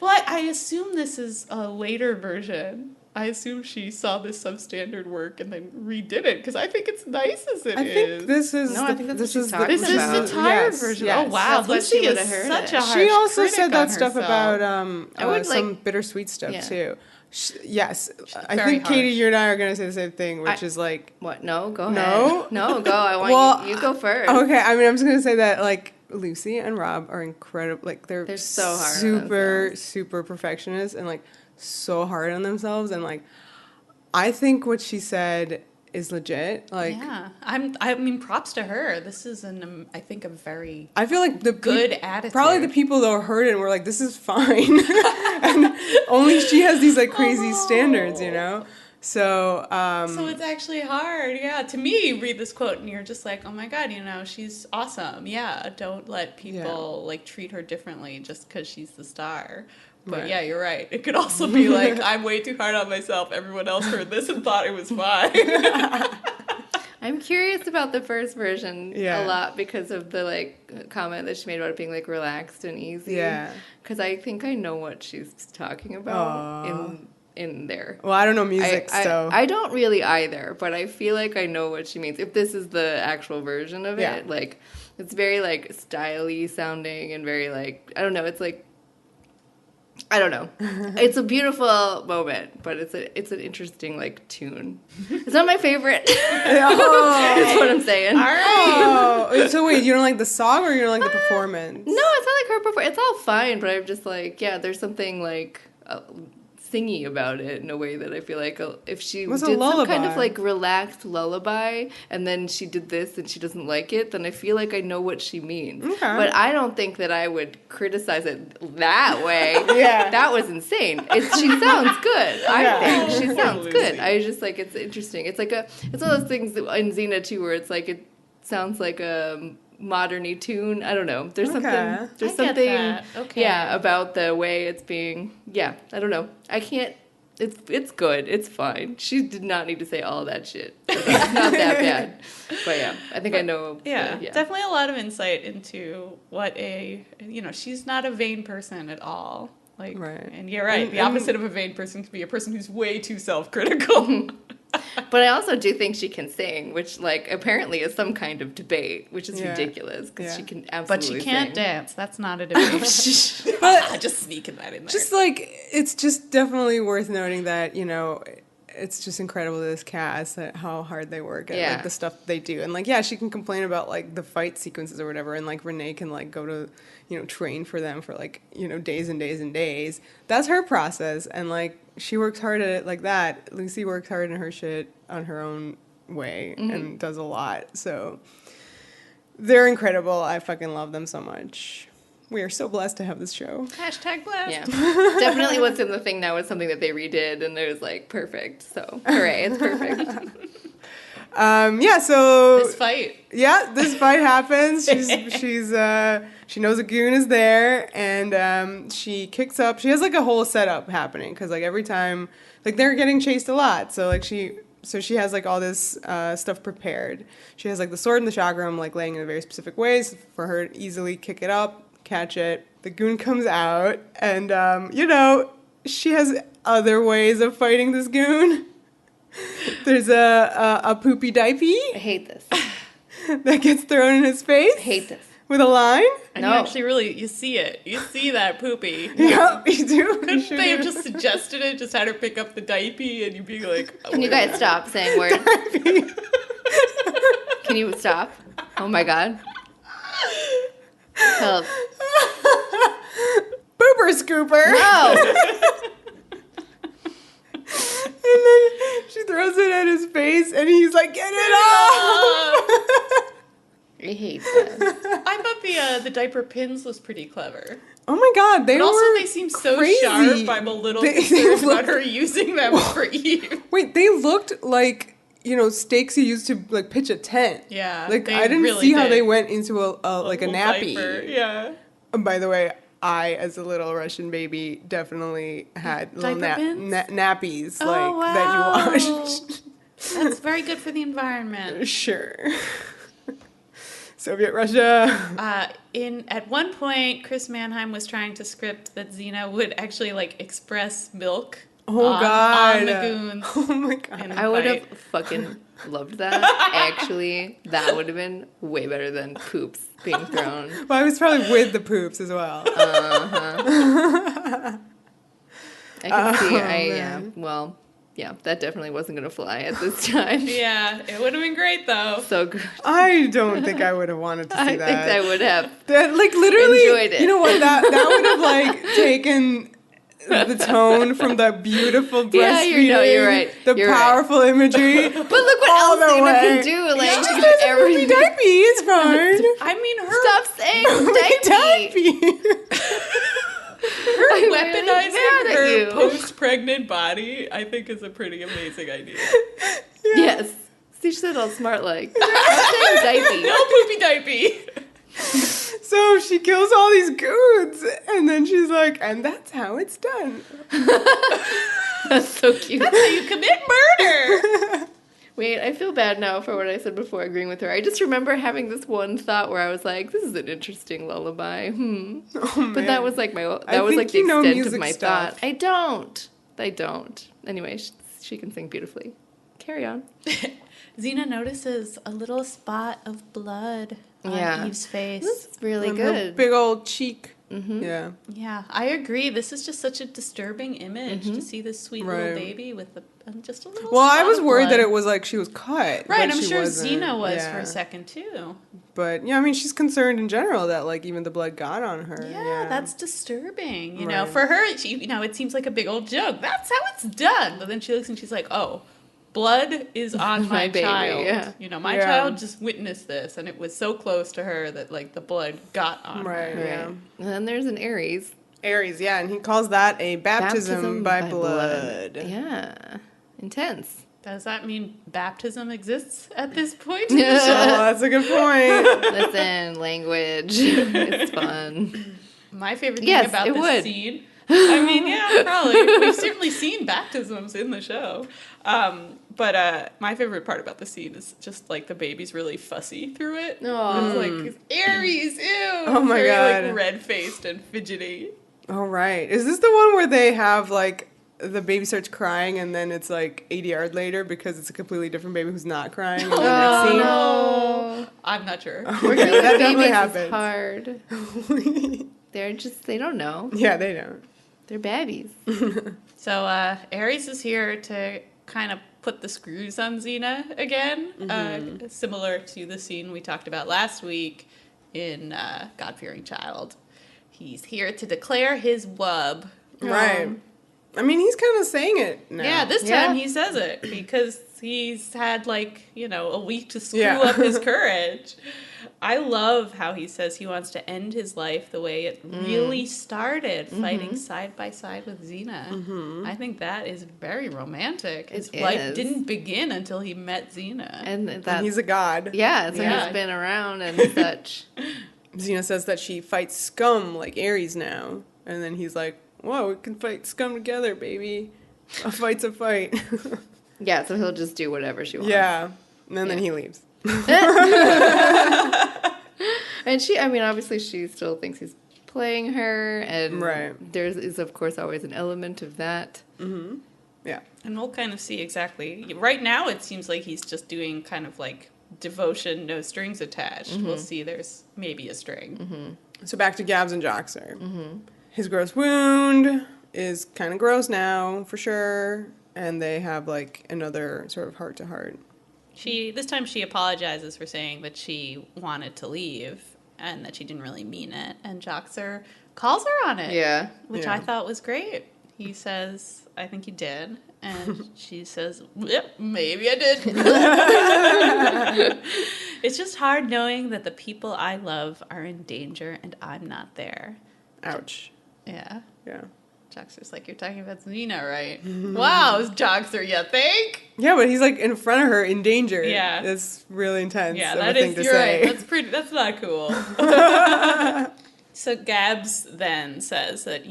Well, I assume this is a later version. I assume she saw this substandard work and then redid it because I think it's nice as it is. I think this is the tired version. Yes. Oh wow, Lucy is such a harsh She also said that herself. Stuff about some bittersweet stuff too. Yes, I think Katie, you and I are gonna say the same thing, which is like what? No, go ahead. No, go. I want you go first. Okay, I mean, I'm just gonna say that like Lucy and Rob are incredible. Like they're so hard, super perfectionist and like so hard on themselves, and like I think what she said is legit. Like, yeah, I mean, props to her. This is I think a very I feel like the good attitude. Probably the people that heard it and were like, this is fine, and only she has these like crazy standards, you know. So so it's actually hard, yeah. To me, read this quote and you're just like, oh my god, you know, she's awesome. Yeah, don't let people like treat her differently just because she's the star. But yeah, you're right. It could also be like, I'm way too hard on myself. Everyone else heard this and thought it was fine. I'm curious about the first version a lot because of the like comment that she made about it being like relaxed and easy. Yeah. Because I think I know what she's talking about in there. Well, I don't know music, so I don't really either. But I feel like I know what she means. If this is the actual version of it, like it's very like styly sounding and very like I don't know. It's like. I don't know. It's a beautiful moment, but it's an interesting like tune. It's not my favorite. That's what I'm saying. All right. Oh, so wait, you don't like the song or you don't like the performance? No, it's not like her performance. It's all fine, but I'm just like, yeah, there's something like thingy about it in a way that I feel like if she did some kind of like relaxed lullaby and then she did this and she doesn't like it, then I feel like I know what she means. Okay. But I don't think that I would criticize it that way. Yeah. That was insane. She sounds good. I think she sounds good. I just like, it's interesting. It's like it's one of those things in Xena too where it's like it sounds like a modern-y tune. I don't know. There's something about the way it's being, I don't know. I can't, it's good. It's fine. She did not need to say all that shit. It's not that bad. But yeah, I think I know. Definitely a lot of insight into what she's not a vain person at all. Like, right. And you're right. The opposite of a vain person can be a person who's way too self-critical. But I also do think she can sing, which, like, apparently is some kind of debate, which is ridiculous, because she can absolutely sing. But she can't dance. That's not a debate. But just sneaking that in there. Just, like, it's just definitely worth noting that, it's just incredible to this cast how hard they work at, like, the stuff they do. And, like, she can complain about, like, the fight sequences or whatever, and, like, Renee can, like, go to, train for them for, like, days and days and days. That's her process, and, like, she works hard at it like that. Lucy works hard in her shit on her own way and does a lot. So they're incredible. I fucking love them so much. We are so blessed to have this show. #blessed. Yeah. Definitely what's in the thing now is something that they redid and it was like perfect. So hooray, it's perfect. So this fight. Yeah, this fight happens. She knows a goon is there, and she kicks up. She has like a whole setup happening because like every time, like they're getting chased a lot. So like she has like all this stuff prepared. She has like the sword and the chakram like laying in a very specific ways for her to easily kick it up, catch it. The goon comes out, and she has other ways of fighting this goon. There's a poopy diapy. I hate this. That gets thrown in his face. I hate this. With a line? And you actually you see it. You see that poopy. Yeah, you do. Couldn't they have just suggested it? Just had her pick up the diaper and you'd be like... Oh, can you guys stop saying words? Can you stop? Oh my god. Help. Boober scooper. No. And then she throws it at his face and he's like, get it off! I hate that. I thought the diaper pins was pretty clever. Oh my god, they seem so crazy. sharp. I'm a little concerned about her using them for Eve. Wait, they looked like, stakes you used to like pitch a tent. Yeah. Like I didn't really see how they went into a nappy. Diaper. Yeah. And by the way, I, as a little Russian baby, definitely had little nappies that you washed. That's very good for the environment. Sure. Soviet Russia. At one point, Chris Manheim was trying to script that Xena would actually like express milk. On the goons. Oh my god! I would have fucking loved that. Actually, that would have been way better than poops being thrown. Well, I was probably with the poops as well. I can see. Well. Yeah, that definitely wasn't going to fly at this time. Yeah, it would have been great, though. So good. I don't think I would have wanted to see that. I think I would have. That, like, literally, enjoyed it. You know what? That would have, like, taken the tone from the beautiful breastfeeding. You're right. You're powerful imagery. But look what else Xena can do. Like, she does everything. Diaper, it's fine. I mean, Stop saying diaper. Her weaponizing her post-pregnant body, I think, is a pretty amazing idea. Yeah. Yes. See, she said all smart like. Stop saying diaper. No poopy diaper. So she kills all these goons, and then she's like, and that's how it's done. That's so cute. That's how you commit murder. Wait, I feel bad now for what I said before agreeing with her. I just remember having this one thought where I was like, this is an interesting lullaby. Oh, but that was like the extent of my thought. I don't. Anyway, she can sing beautifully. Carry on. Xena notices a little spot of blood on Eve's face. This is really good. Her big old cheek. Mm-hmm. Yeah. Yeah, I agree. This is just such a disturbing image to see this sweet little baby with just a little. Well, I spot was of worried blood. that it was like she was cut. Right, but I'm she sure wasn't. Xena was for a second too. But yeah, I mean, she's concerned in general that like even the blood got on her. Yeah, that's disturbing. You know, for her, it seems like a big old joke. That's how it's done. But then she looks and she's like, oh. Blood is on my baby, child. yeah. You know, my child just witnessed this, and it was so close to her that, like, the blood got on her. Right. Yeah. And then there's an Aries. Aries, yeah, and he calls that a baptism by blood. Yeah. Intense. Does that mean baptism exists at this point? Oh, that's a good point. Listen, language. It's fun. My favorite thing about this scene... I mean, yeah, probably. We've certainly seen baptisms in the show. But my favorite part about the scene is just, like, the baby's really fussy through it. Oh. It's like, Aries, ew! Oh, my God. Like, red-faced and fidgety. Oh, right. Is this the one where they have, like, the baby starts crying and then it's, like, 80 yards later because it's a completely different baby who's not crying? No. I'm not sure. Okay, that definitely happens. It's hard. They don't know. Yeah, they don't. They're babies. So Aries is here to kind of put the screws on Xena again, similar to the scene we talked about last week in God-Fearing Child. He's here to declare his wub. Right. I mean, he's kind of saying it now. Yeah, this time he says it because he's had, like, a week to screw up his courage. I love how he says he wants to end his life the way it really started, fighting side by side with Xena. I think that is very romantic. His life didn't begin until he met Xena. And he's a god. Yeah, so he's been around and such. Xena says that she fights scum like Aries now. And then he's like, whoa, we can fight scum together, baby. A fight's a fight. Yeah, so he'll just do whatever she wants. Yeah. And then he leaves. And obviously she still thinks he's playing her, and there is, of course, always an element of that. Mm-hmm. Yeah. And we'll kind of see exactly. Right now it seems like he's just doing kind of like devotion, no strings attached. We'll see there's maybe a string. So back to Gabs and Joxer. His gross wound is kind of gross now, for sure. And they have, like, another sort of heart-to-heart. This time she apologizes for saying that she wanted to leave and that she didn't really mean it. And Joxer calls her on it. Yeah. Which I thought was great. He says, I think you did. And she says, yep, maybe I did. It's just hard knowing that the people I love are in danger and I'm not there. Ouch. Yeah. Yeah. Joxer's like, you're talking about Xena, right? Wow, is Joxer, you think? Yeah, but he's like in front of her in danger. Yeah. That's really intense. Yeah, that is, you're right. That's not cool. So Gabs then says that,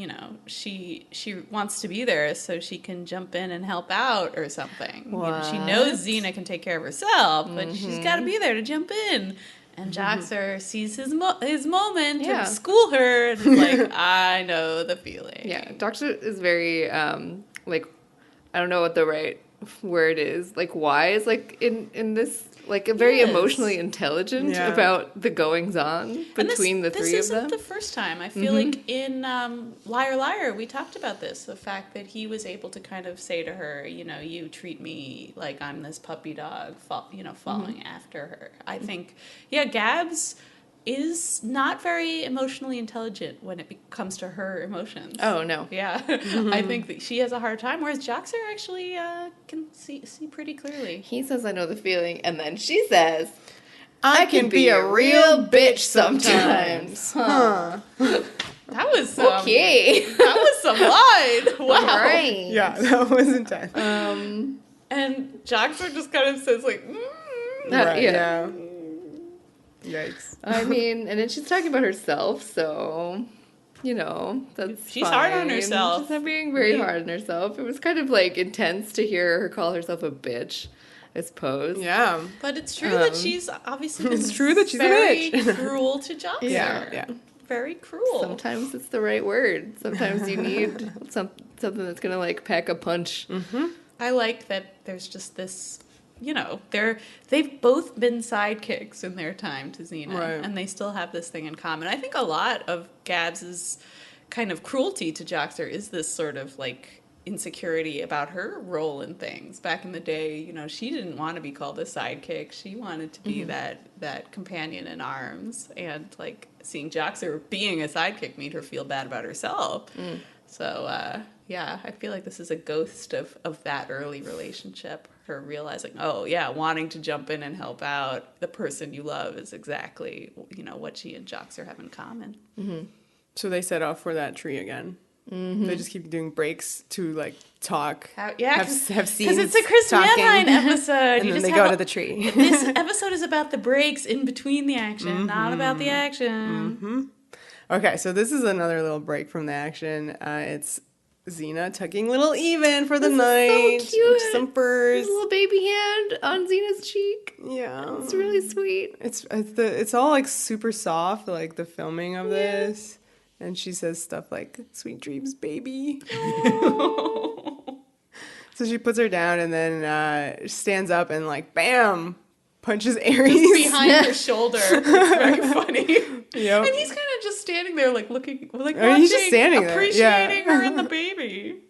she wants to be there so she can jump in and help out or something. She knows Xena can take care of herself, but she's got to be there to jump in. And Joxer sees his moment to school her and is like, I know the feeling. Yeah, Joxer is very, I don't know what the right word is, like, wise, like, in this, like, very emotionally intelligent about the goings-on between the three of them. This isn't the first time. I feel like in Liar Liar, we talked about this, the fact that he was able to kind of say to her, you treat me like I'm this puppy dog, following after her. I think, Gabs is not very emotionally intelligent when it comes to her emotions. Oh, no. Yeah. I think that she has a hard time, whereas Joxer actually can see pretty clearly. He says, I know the feeling, and then she says, I can be a real bitch sometimes. Huh. That was okay. That was some line. Wow. Right. Yeah, that was intense. And Joxer just kind of says like, right, yeah. Yikes. I mean, and then she's talking about herself, so, that's she's fine. hard on herself. She's not being very hard on herself. It was kind of, like, intense to hear her call herself a bitch, I suppose. Yeah. But it's true that she's obviously been it's true that she's very a bitch. cruel to Joxer. Yeah. Very cruel. Sometimes it's the right word. Sometimes you need something that's going to, like, pack a punch. I like that there's just this they've both been sidekicks in their time to Xena, right. and they still have this thing in common. I think a lot of Gabs's kind of cruelty to Joxer is this sort of like insecurity about her role in things. Back in the day, she didn't want to be called a sidekick. She wanted to be that companion in arms, and like seeing Joxer being a sidekick made her feel bad about herself. So I feel like this is a ghost of that early relationship. Her realizing, wanting to jump in and help out the person you love is exactly what she and Joxer have in common. So they set off for that tree again. They just keep doing breaks to like talk. Have scenes. Because it's a Chris Manheim episode. And then they go to the tree. This episode is about the breaks in between the action, not about the action. Okay, so this is another little break from the action. It's Xena tucking little Even for the night. So cute. Some furs. His little baby hand on Xena's cheek. Yeah. It's really sweet. It's all like super soft, like the filming of this. And she says stuff like, "Sweet dreams, baby." So she puts her down and then stands up and like, bam, punches Aries. Just behind her shoulder. It's very funny. Yep. And he's kind of just standing there like looking, like He's just standing there. Appreciating her and the baby.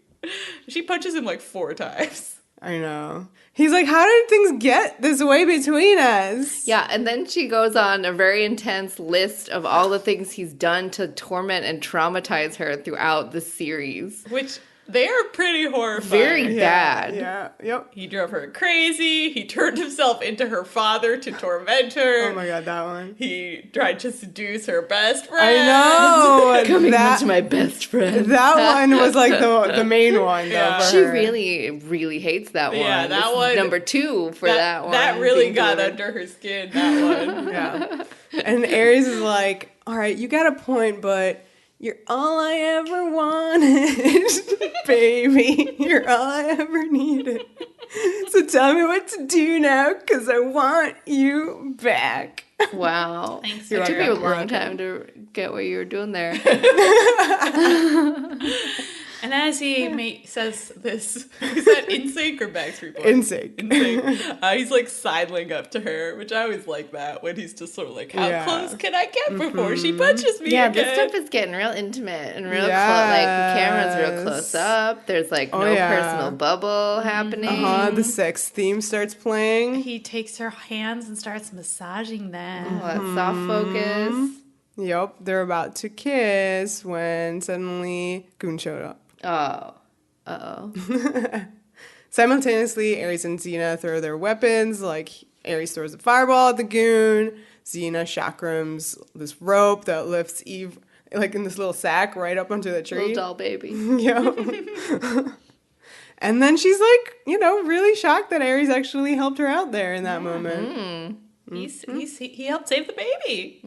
She punches him like 4 times. I know. He's like, how did things get this way between us? Yeah, and then she goes on a very intense list of all the things he's done to torment and traumatize her throughout the series. Which they are pretty horrifying. Very bad. Yeah, yep. He drove her crazy. He turned himself into her father to torment her. Oh my god, that one. He tried to seduce her best friend. I know. Coming into my best friend. That one was like the main one, though. Yeah. For She her. really hates that one. Yeah, that This is one. number 2 for that one. That really being got delivered. under her skin, that one. Yeah. And Aries is like, all right, you got a point, but you're all I ever wanted, baby. You're all I ever needed. So tell me what to do now, because I want you back. Wow. Thanks, It took Vera. me a long time to get what you were doing there. And as he says this, is that NSYNC or Backstreet Boys? NSYNC. He's like sidling up to her, which I always like that, when he's just sort of like, how Yeah. close can I get before she punches me Yeah, again? this stuff is getting real intimate and real Yes. like the camera's real close up. There's like no personal bubble happening. The sex theme starts playing. He takes her hands and starts massaging them. Oh, that soft focus. Yep, they're about to kiss when suddenly Goon showed up. Oh. Uh-oh. Simultaneously, Aries and Xena throw their weapons. Like, Aries throws a fireball at the Goon. Xena chakrams this rope that lifts Eve, like in this little sack, right up onto the tree. Little doll baby. Yep. And then she's like, really shocked that Aries actually helped her out there in that moment. He helped save the baby.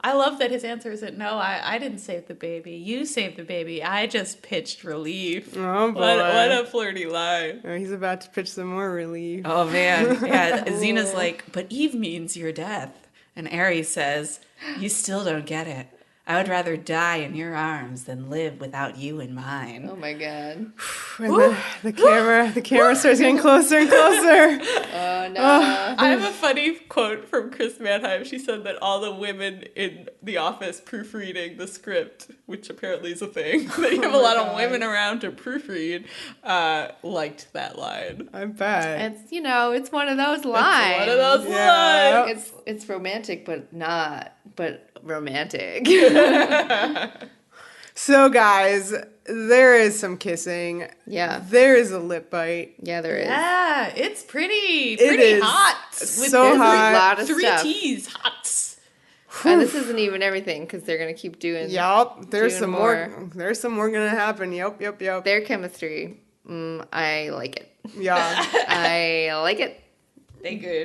I love that his answer isn't, no, I didn't save the baby. You saved the baby. I just pitched relief. Oh, boy. What a flirty line. Oh, he's about to pitch some more relief. Oh, man. Yeah, Xena's like, but Eve means your death. And Aries says, you still don't get it. I would rather die in your arms than live without you in mine. Oh my god. And the camera starts getting closer and closer. Oh no. I have a funny quote from Chris Manheim. She said that all the women in the office proofreading the script, which apparently is a thing, that you have a lot of women around to proofread, liked that line. I bet. It's it's one of those lines. It's one of those Yeah. lines. It's romantic but romantic. So, guys, there is some kissing. Yeah. There is a lip bite. Yeah, there is. Yeah, it's pretty is hot. so hot. A lot of Three stuff. T's, hot. And this isn't even everything because they're gonna keep doing. Yup. There's Doing some more. There's some more gonna happen. Yup. Their chemistry. I like it. Yeah. I like it. They good.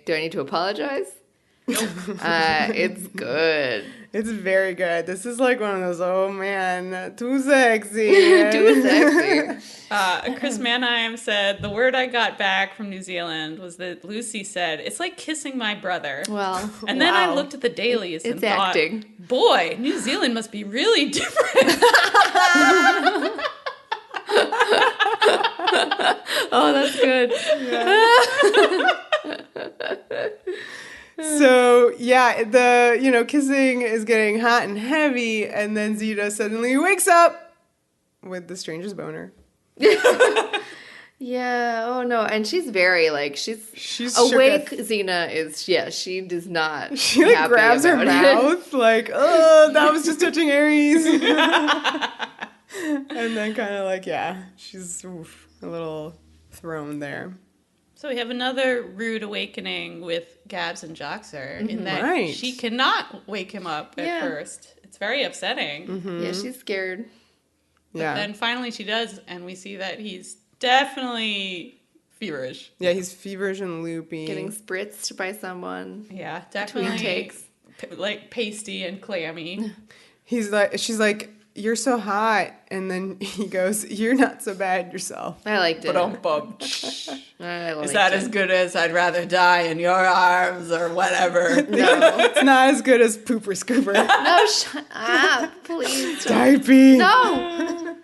Do I need to apologize? It's good. It's very good. This is like one of those, oh man, too sexy. Too sexy. Chris Manheim said, the word I got back from New Zealand was that Lucy said, it's like kissing my brother. Well, And then I Wow. looked at the dailies and It's thought, acting. boy, New Zealand must be really different. Oh, that's good. So, yeah, the, kissing is getting hot and heavy, and then Xena suddenly wakes up with the stranger's boner. Yeah, oh no, and she's very, she's awake. Xena is, she does not. She, grabs her mouth, that was just touching Aries. And then kind of she's a little thrown there. So we have another rude awakening with Gabs and Joxer in that she cannot wake him up at first. It's very upsetting. Mm-hmm. Yeah, she's scared. But then finally she does, and we see that he's definitely feverish. Yeah, he's feverish and loopy. Getting spritzed by someone. Yeah, definitely. Takes. Pasty and clammy. She's like, you're so hot. And then he goes, you're not so bad yourself. I liked it. Is that as good as I'd rather die in your arms or whatever? No. It's not as good as Pooper Scooper. No, shut up. Please. Diapy. No.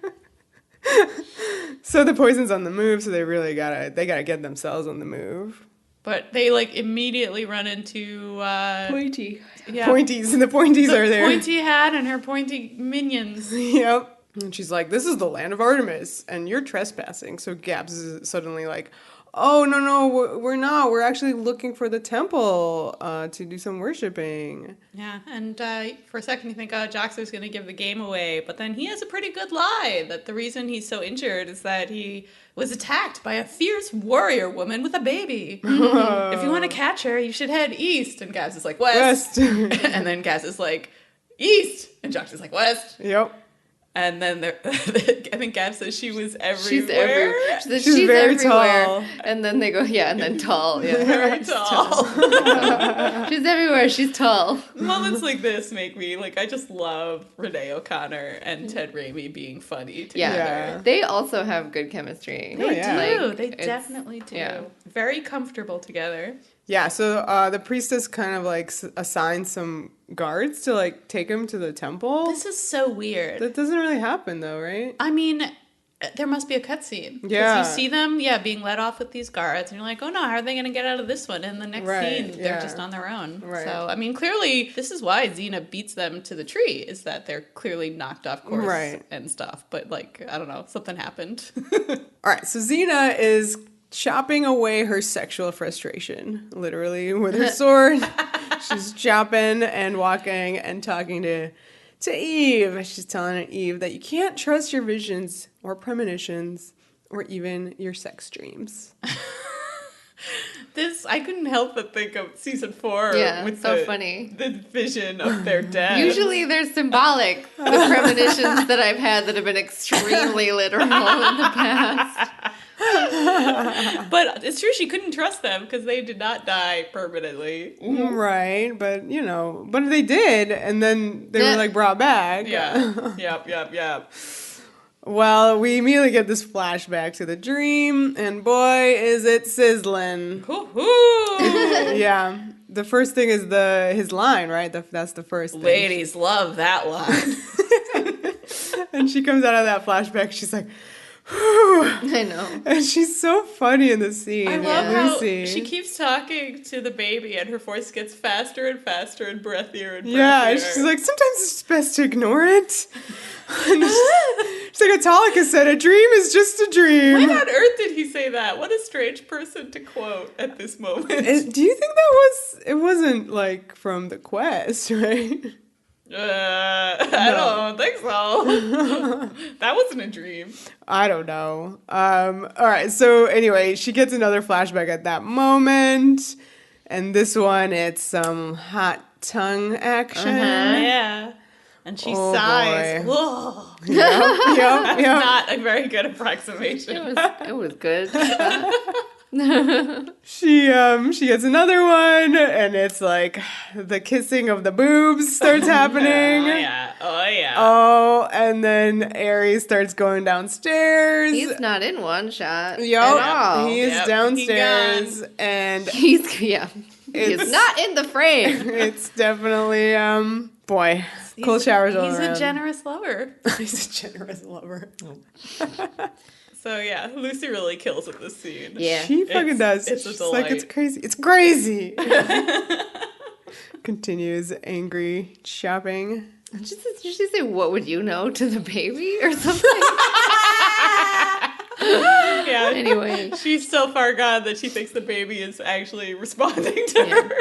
So the poison's on the move, so they really gotta get themselves on the move. But they immediately run into Pointy. Yeah. Pointies, and the pointies are there. Pointy hat and her pointy minions. Yep. And she's like, this is the land of Artemis, and you're trespassing. So Gabs is suddenly like, oh, no, we're not. We're actually looking for the temple to do some worshiping. Yeah, and for a second you think, Joxer's going to give the game away. But then he has a pretty good lie that the reason he's so injured is that he was attacked by a fierce warrior woman with a baby. If you want to catch her, you should head east. And Gabs is like, west. And then Gabs is like, east. And Joxer's like, west. Yep. And then I think Gab says she was everywhere. She's everywhere. She's very everywhere. tall. And then they go, and then tall. Yeah. Very tall. She's everywhere. She's tall. Moments like this make me, I just love Renee O'Connor and Ted Raimi being funny together. Yeah. They also have good chemistry. They do. They definitely do. Yeah. Very comfortable together. Yeah, so the priestess kind of assigns some guards to take him to the temple. This is so weird. That doesn't really happen though, right? I mean, there must be a cutscene. Yeah. Because you see them, being let off with these guards, and you're like, oh no, how are they going to get out of this one? And the next scene, they're just on their own. Right. So, I mean, clearly, this is why Xena beats them to the tree, is that they're clearly knocked off course and stuff. But, I don't know, something happened. All right, so Xena is chopping away her sexual frustration, literally, with her sword. She's chopping and walking and talking to Eve. She's telling Eve that you can't trust your visions or premonitions or even your sex dreams. I couldn't help but think of season 4 with funny. The vision of their death. Usually they're symbolic, the premonitions that I've had that have been extremely literal in the past. But it's true, she couldn't trust them because they did not die permanently. Right, but but they did, and then they were brought back. Yeah. Yep. Well, we immediately get this flashback to the dream, and boy, is it sizzling. Yeah. The first thing is his line, right? That's the first thing. Ladies love that line. And she comes out of that flashback, she's like, I know. And she's so funny in the scene. I love how she keeps talking to the baby and her voice gets faster and faster and breathier and breathier. Yeah, and she's like, sometimes it's best to ignore it. She's like, Autolycus said, a dream is just a dream. Why on earth did he say that? What a strange person to quote at this moment. Do you think it wasn't from the quest, right? I don't think so. That wasn't a dream. I don't know. All right. So anyway, she gets another flashback at that moment, and this one it's some hot tongue action. Yeah. And she sighs. Boy. Whoa. Yep. Not a very good approximation. It was good. She gets another one, and it's the kissing of the boobs starts happening. Oh yeah. Oh, and then Aries starts going downstairs. He's not in one shot. Yep. At all. He is downstairs, and he's not in the frame. It's definitely boy. Cold showers all around. He's a generous lover. He's a generous lover. So yeah, Lucy really kills in this scene. Yeah. She fucking does. It's a She's delight. like, it's crazy. It's crazy. Continues angry shopping. Did she say, what would you know to the baby or something? Yeah. Anyway. She's so far gone that she thinks the baby is actually responding to her.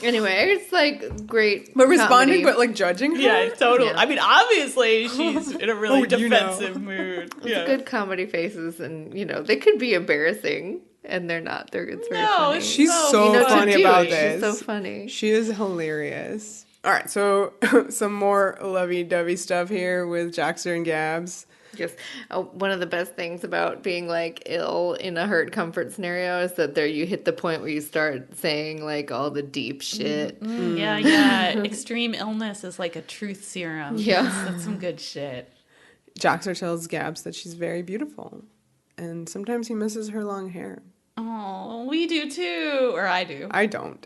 Anyway, it's like great. But responding, comedy. but like judging her? Yeah, totally. Yeah. I mean, obviously, she's in a really defensive mood. It's Yeah. good comedy faces, and they could be embarrassing, and they're not. It's very funny. She's No, so you know funny to do about it. this. She's so funny. She is hilarious. All right, so some more lovey-dovey stuff here with Joxer and Gabs. Yes. One of the best things about being like ill in a hurt comfort scenario is that you hit the point where you start saying like all the deep shit. Yeah. Extreme illness is like a truth serum. Yeah. That's some good shit. Joxer tells Gabs that she's very beautiful, and sometimes he misses her long hair. Oh, we do too. Or I do. I don't.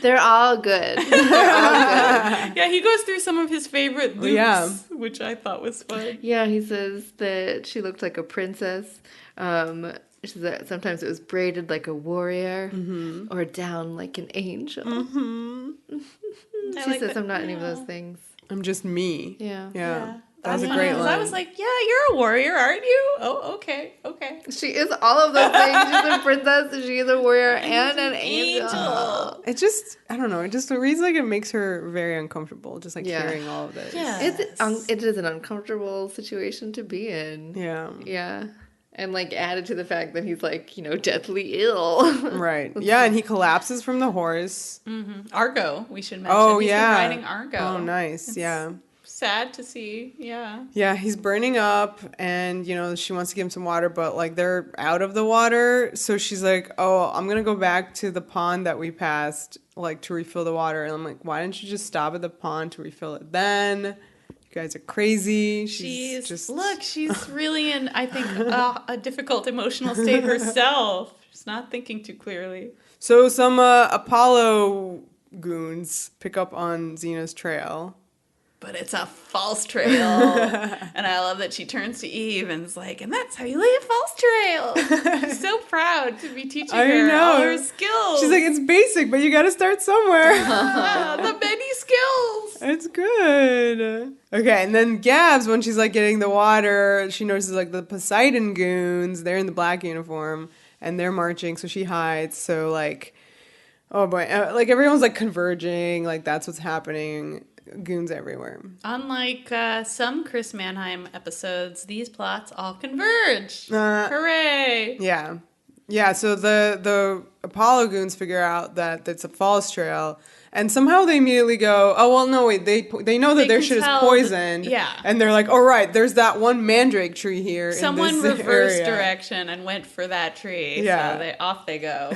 They're all good. Yeah, he goes through some of his favorite loops, which I thought was fun. Yeah, he says that she looked like a princess. She says that sometimes it was braided like a warrior or down like an angel. She says, I'm not any of those things. I'm just me. Yeah. That was a great line. I was like, yeah, you're a warrior, aren't you? Oh, okay. She is all of those things. She's a princess, she is a warrior, and an angel. It just, I don't know, it reads like it makes her very uncomfortable, just like hearing all of this. Yeah. It is an uncomfortable situation to be in. Yeah. Yeah. And like added to the fact that he's like, deathly ill. Right. Yeah, and he collapses from the horse. Mm-hmm. Argo, we should mention. Oh, He's yeah. been riding Argo. Oh, nice. Yeah. Sad to see. Yeah, he's burning up, and she wants to give him some water, but like they're out of the water, so she's like, oh, I'm gonna go back to the pond that we passed like to refill the water. And I'm like, why didn't you just stop at the pond to refill it then? You guys are crazy. She's really in, I think, a difficult emotional state herself. She's not thinking too clearly. So some Apollo goons pick up on Xena's trail. But it's a false trail. And I love that she turns to Eve and is like, and that's how you lay a false trail. She's so proud to be teaching her all her skills. She's like, it's basic, but you got to start somewhere. The many skills. It's good. Okay, and then Gabs, when she's like getting the water, she notices like the Poseidon goons. They're in the black uniform, and they're marching, so she hides. So like, oh boy, like everyone's like converging. Like that's what's happening. Goons everywhere. Unlike some Chris Manheim episodes, these plots all converge. Hooray! Yeah. So the Apollo goons figure out that it's a false trail, and somehow they immediately go, oh well, no wait, they know that their shit is poisoned. And they're like, oh right, there's that one Mandrake tree here. Someone in this reversed area. direction and went for that tree. Yeah. So off they go.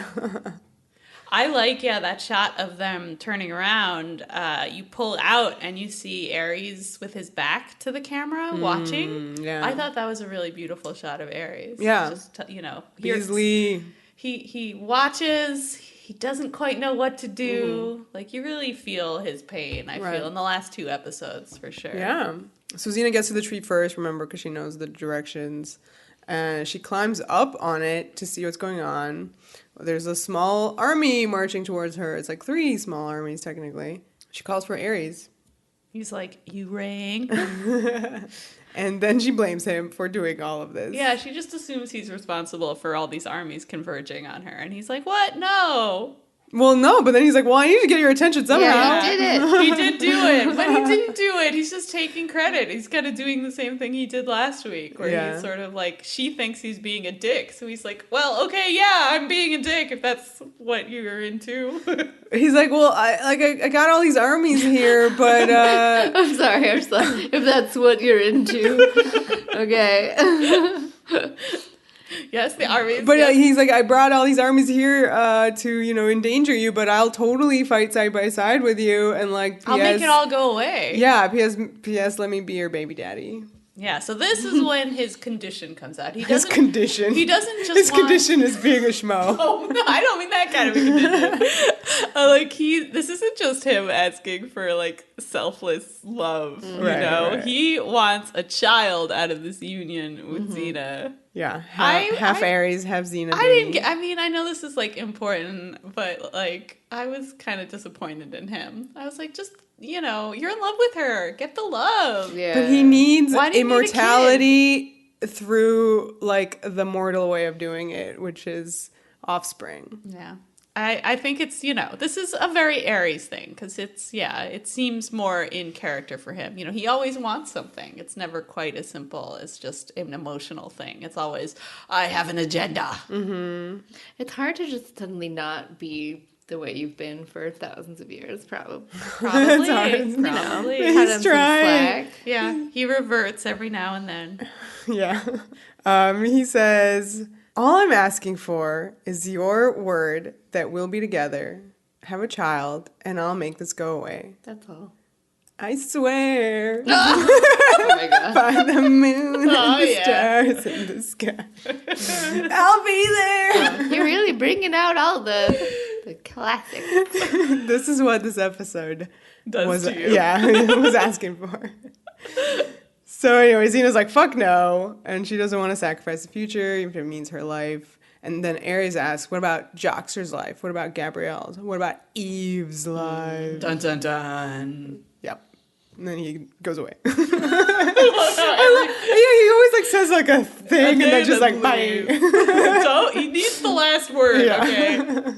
I like, that shot of them turning around. You pull out and you see Ares with his back to the camera watching. Yeah. I thought that was a really beautiful shot of Ares. Yeah. Just, Beesley. He watches. He doesn't quite know what to do. Like, you really feel his pain, I feel, in the last 2 episodes, for sure. Yeah. So Xena gets to the tree first, remember, because she knows the directions. And she climbs up on it to see what's going on. There's a small army marching towards her. It's like 3 small armies, technically. She calls for Ares. He's like, you rang? And then she blames him for doing all of this. Yeah, she just assumes he's responsible for all these armies converging on her. And he's like, what? No. Well, no, but then he's like, well, I need to get your attention somehow. Yeah, he did it. He did do it, but he didn't do it. He's just taking credit. He's kind of doing the same thing he did last week, where he's sort of like, she thinks he's being a dick. So he's like, well, okay, yeah, I'm being a dick if that's what you're into. He's like, well, I got all these armies here, but... I'm sorry, if that's what you're into. Okay. Yes, the armies. But he's like, I brought all these armies here to, endanger you, but I'll totally fight side by side with you. And like, P.S. I'll make it all go away. Yeah, P.S. let me be your baby daddy. Yeah, so this is when his condition comes out. His condition. He doesn't just His condition is being a schmo. Oh, no, I don't mean that kind of a condition. This isn't just him asking for like selfless love, you know? Right. He wants a child out of this union with Xena. Yeah, half Aries, half Xena. I know this is like important, but like I was kind of disappointed in him. I was like, just, you know, you're in love with her. Get the love. Yeah. But he needs Why do you need a immortality through like the mortal way of doing it, which is offspring. Yeah. I think it's, you know, this is a very Aries thing because it seems more in character for him. You know, he always wants something. It's never quite as simple as just an emotional thing. It's always, I have an agenda. Mm-hmm. It's hard to just suddenly not be the way you've been for thousands of years, probably. It's hard. You know, He's trying. Yeah, he reverts every now and then. Yeah. He says, all I'm asking for is your word that we'll be together, have a child, and I'll make this go away. That's all. I swear. Oh my God. By the moon and the stars in the sky. I'll be there. You're really bringing out all the classics. This is what this episode Does to you. Yeah, was asking for. So anyway, Xena's like, fuck no. And she doesn't want to sacrifice the future, even if it means her life. And then Aries asks, what about Joxer's life? What about Gabrielle's? What about Eve's life? Dun, dun, dun. Yep. And then he goes away. He always like says like a thing and then just like bang. He needs the last word, okay?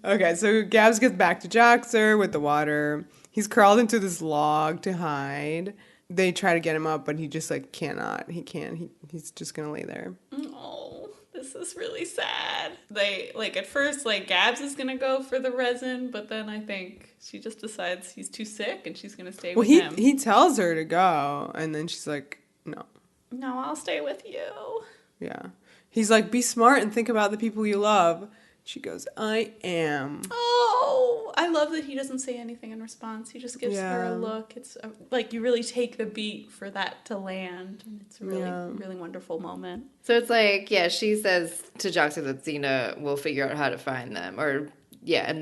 Okay, so Gabs gets back to Joxer with the water. He's crawled into this log to hide. They try to get him up, but he just like cannot. He can't. He's just gonna lay there. Oh, this is really sad. They like at first like Gabs is gonna go for the resin, but then I think she just decides he's too sick and she's gonna stay with him. He tells her to go, and then she's like, no. No, I'll stay with you. Yeah. He's like, be smart and think about the people you love. She goes, I am. Oh, I love that he doesn't say anything in response. He just gives her a look. It's like you really take the beat for that to land. And it's a really wonderful moment. So it's like, she says to Joxer that Xena will figure out how to find them. And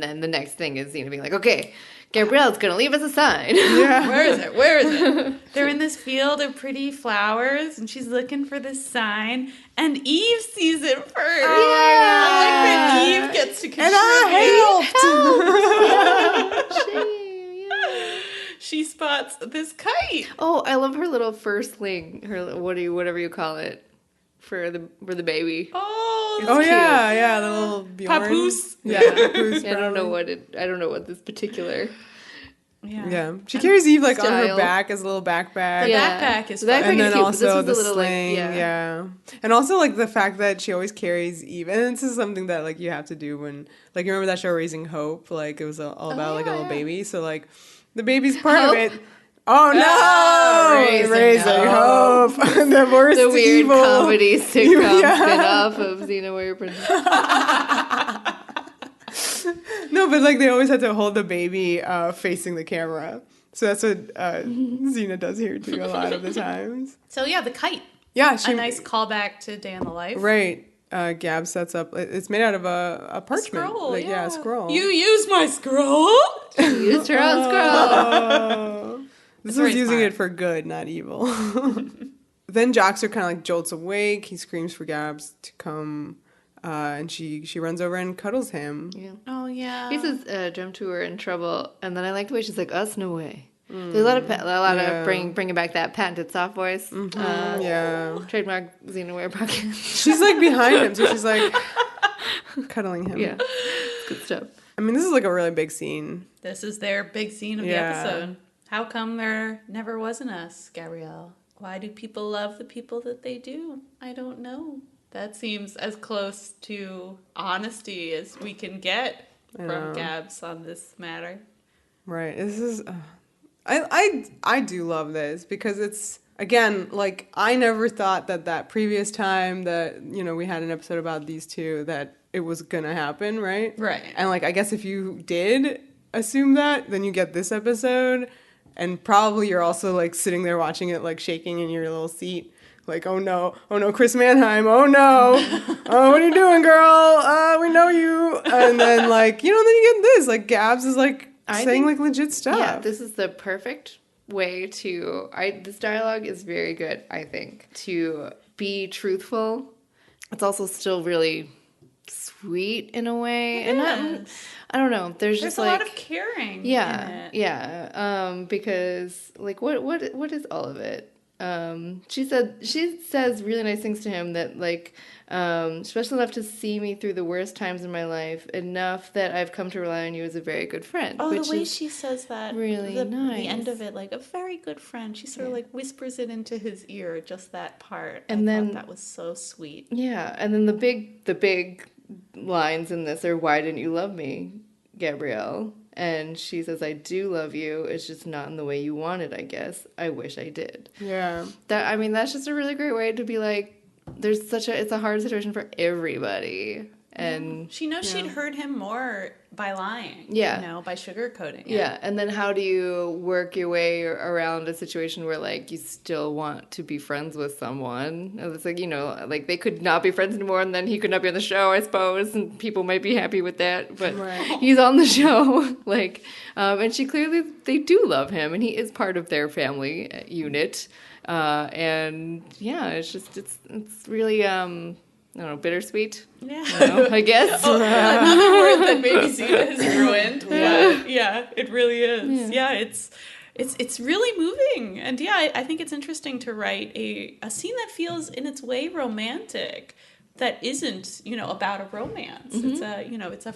then the next thing is Xena being like, okay, Gabrielle's going to leave us a sign. Yeah. Where is it? They're in this field of pretty flowers, and she's looking for this sign, and Eve sees it first. I like that Eve gets to contribute. And I helped. She spots this kite. Oh, I love her little firstling, whatever you call it, for the baby. Oh, yeah, the little Bjorn. Papoose. Yeah, Papoose. I don't know what this particular. Yeah. She carries Eve like on her back as a little backpack. The backpack is fun. And then cute, also the little, sling. And also like the fact that she always carries Eve. And this is something that like you have to do when like you remember that show Raising Hope? Like it was all about like a little baby. So like the baby's part of it. Oh no! Raising Hope. The worst The weird evil comedy sitcom spin-off of Xena Warrior Princess. No, but like they always had to hold the baby facing the camera. So that's what Xena does here too a lot of the times. So yeah, the kite. Yeah, a nice callback to Day in the Life. Right. Gab sets up. It's made out of a parchment. A scroll, a scroll. You used my scroll. She used her own scroll. This was using it for good, not evil. Then Joxer kind of like jolts awake. He screams for Gabs to come, and she runs over and cuddles him. Yeah. Oh yeah. He says, "Jump to her in trouble," and then I like the way she's like, "Us, no way." There's a lot of bringing back that patented soft voice. Trademark Xena Warrior Pocket. She's like behind him, so she's like cuddling him. Yeah, it's good stuff. I mean, this is like a really big scene. This is their big scene of the episode. How come there never was an us, Gabrielle? Why do people love the people that they do? I don't know. That seems as close to honesty as we can get from Gabs on this matter. Right. This is... I do love this because it's, again, like, I never thought that previous time that, you know, we had an episode about these two, that it was gonna happen, right? Right. And, like, I guess if you did assume that, then you get this episode... And probably you're also, like, sitting there watching it, like, shaking in your little seat, like, oh no, Chris Manheim, oh no, oh, what are you doing, girl? We know you. And then, like, you know, then you get this, like, Gabs is, like, saying, like, legit stuff. Yeah, this is the perfect way to, this dialogue is very good, I think, to be truthful. It's also still really sweet in a way. And I don't know, there's just, like, a lot of caring in it. Because, like, what is all of it? She says really nice things to him that, like, special enough to see me through the worst times in my life, enough that I've come to rely on you as a very good friend. Oh, the way she says that, really nice. The end of it, like, a very good friend. She sort of, like, whispers it into his ear, just that part. And I thought that was so sweet. Yeah, and then the big lines in this are, why didn't you love me, Gabrielle? And she says, I do love you. It's just not in the way you want it, I guess. I wish I did. Yeah. That's just a really great way to be like, it's a hard situation for everybody. And she knows she'd hurt him more by lying. Yeah. You know, by sugarcoating it. Yeah. And then how do you work your way around a situation where, like, you still want to be friends with someone? And it's like, you know, like, they could not be friends anymore, and then he could not be on the show, I suppose, and people might be happy with that. But he's on the show. Like, and they do love him, and he is part of their family unit. And yeah, it's really, I don't know, bittersweet? Yeah. I guess. Another word that maybe Xena has ruined. But yeah, it really is. Yeah, it's really moving. And yeah, I think it's interesting to write a scene that feels in its way romantic, that isn't, you know, about a romance. Mm-hmm. It's a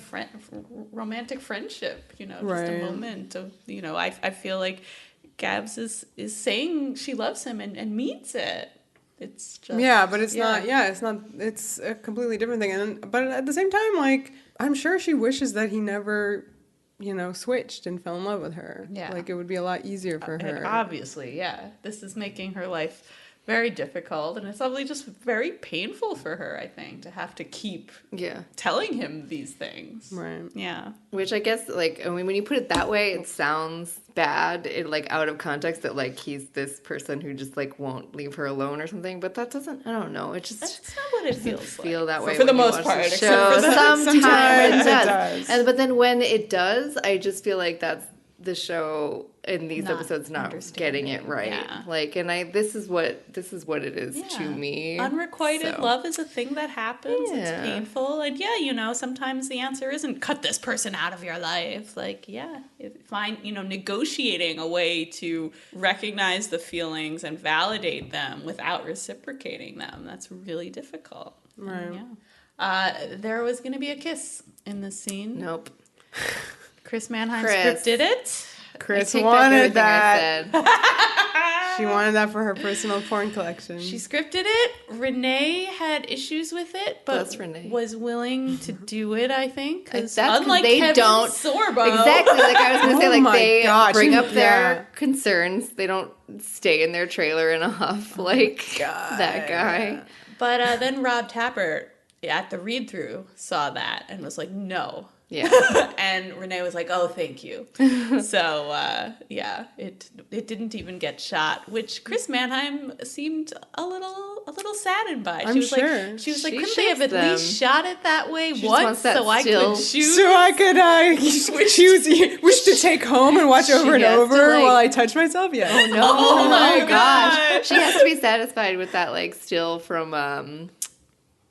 romantic friendship, you know, just a moment of, you know, I feel like Gabs is saying she loves him and means it. It's just, but it's not. Yeah, it's not. It's a completely different thing. But at the same time, like, I'm sure she wishes that he never, you know, switched and fell in love with her. Yeah, like, it would be a lot easier for her. And obviously, this is making her life very difficult, and it's probably just very painful for her, I think, to have to keep telling him these things. Right. Yeah. Which I guess, like, I mean, when you put it that way, it sounds bad, like, out of context, that, like, he's this person who just, like, won't leave her alone or something, but that doesn't, I don't know, it just... That's not what it feels feel like. that way for the most part. Sometimes it does. But then when it does, I just feel like that's the show in these episodes not getting it right. Yeah. Like, and this is what it is to me. Unrequited love is a thing that happens. It's painful. And you know, sometimes the answer isn't cut this person out of your life. Like, negotiating a way to recognize the feelings and validate them without reciprocating them. That's really difficult. Right. There was going to be a kiss in this scene. Nope. Chris Manheim scripted it. Chris wanted that. She wanted that for her personal porn collection. She scripted it. Renee had issues with it, but was willing to do it, I think. Because unlike Kevin Sorbo. Exactly. Like I was going to say, like they bring up their concerns. They don't stay in their trailer and off like that guy. But then Rob Tappert at the read-through saw that and was like, no. Yeah. And Renee was like, oh, thank you. So, it didn't even get shot, which Chris Manheim seemed a little saddened by. She was like, couldn't they have at least shot it that way once so I could choose? So I could wish to take home and watch over and over while I touch myself? Yeah. Oh, no. Oh, my gosh. She has to be satisfied with that, like, still from...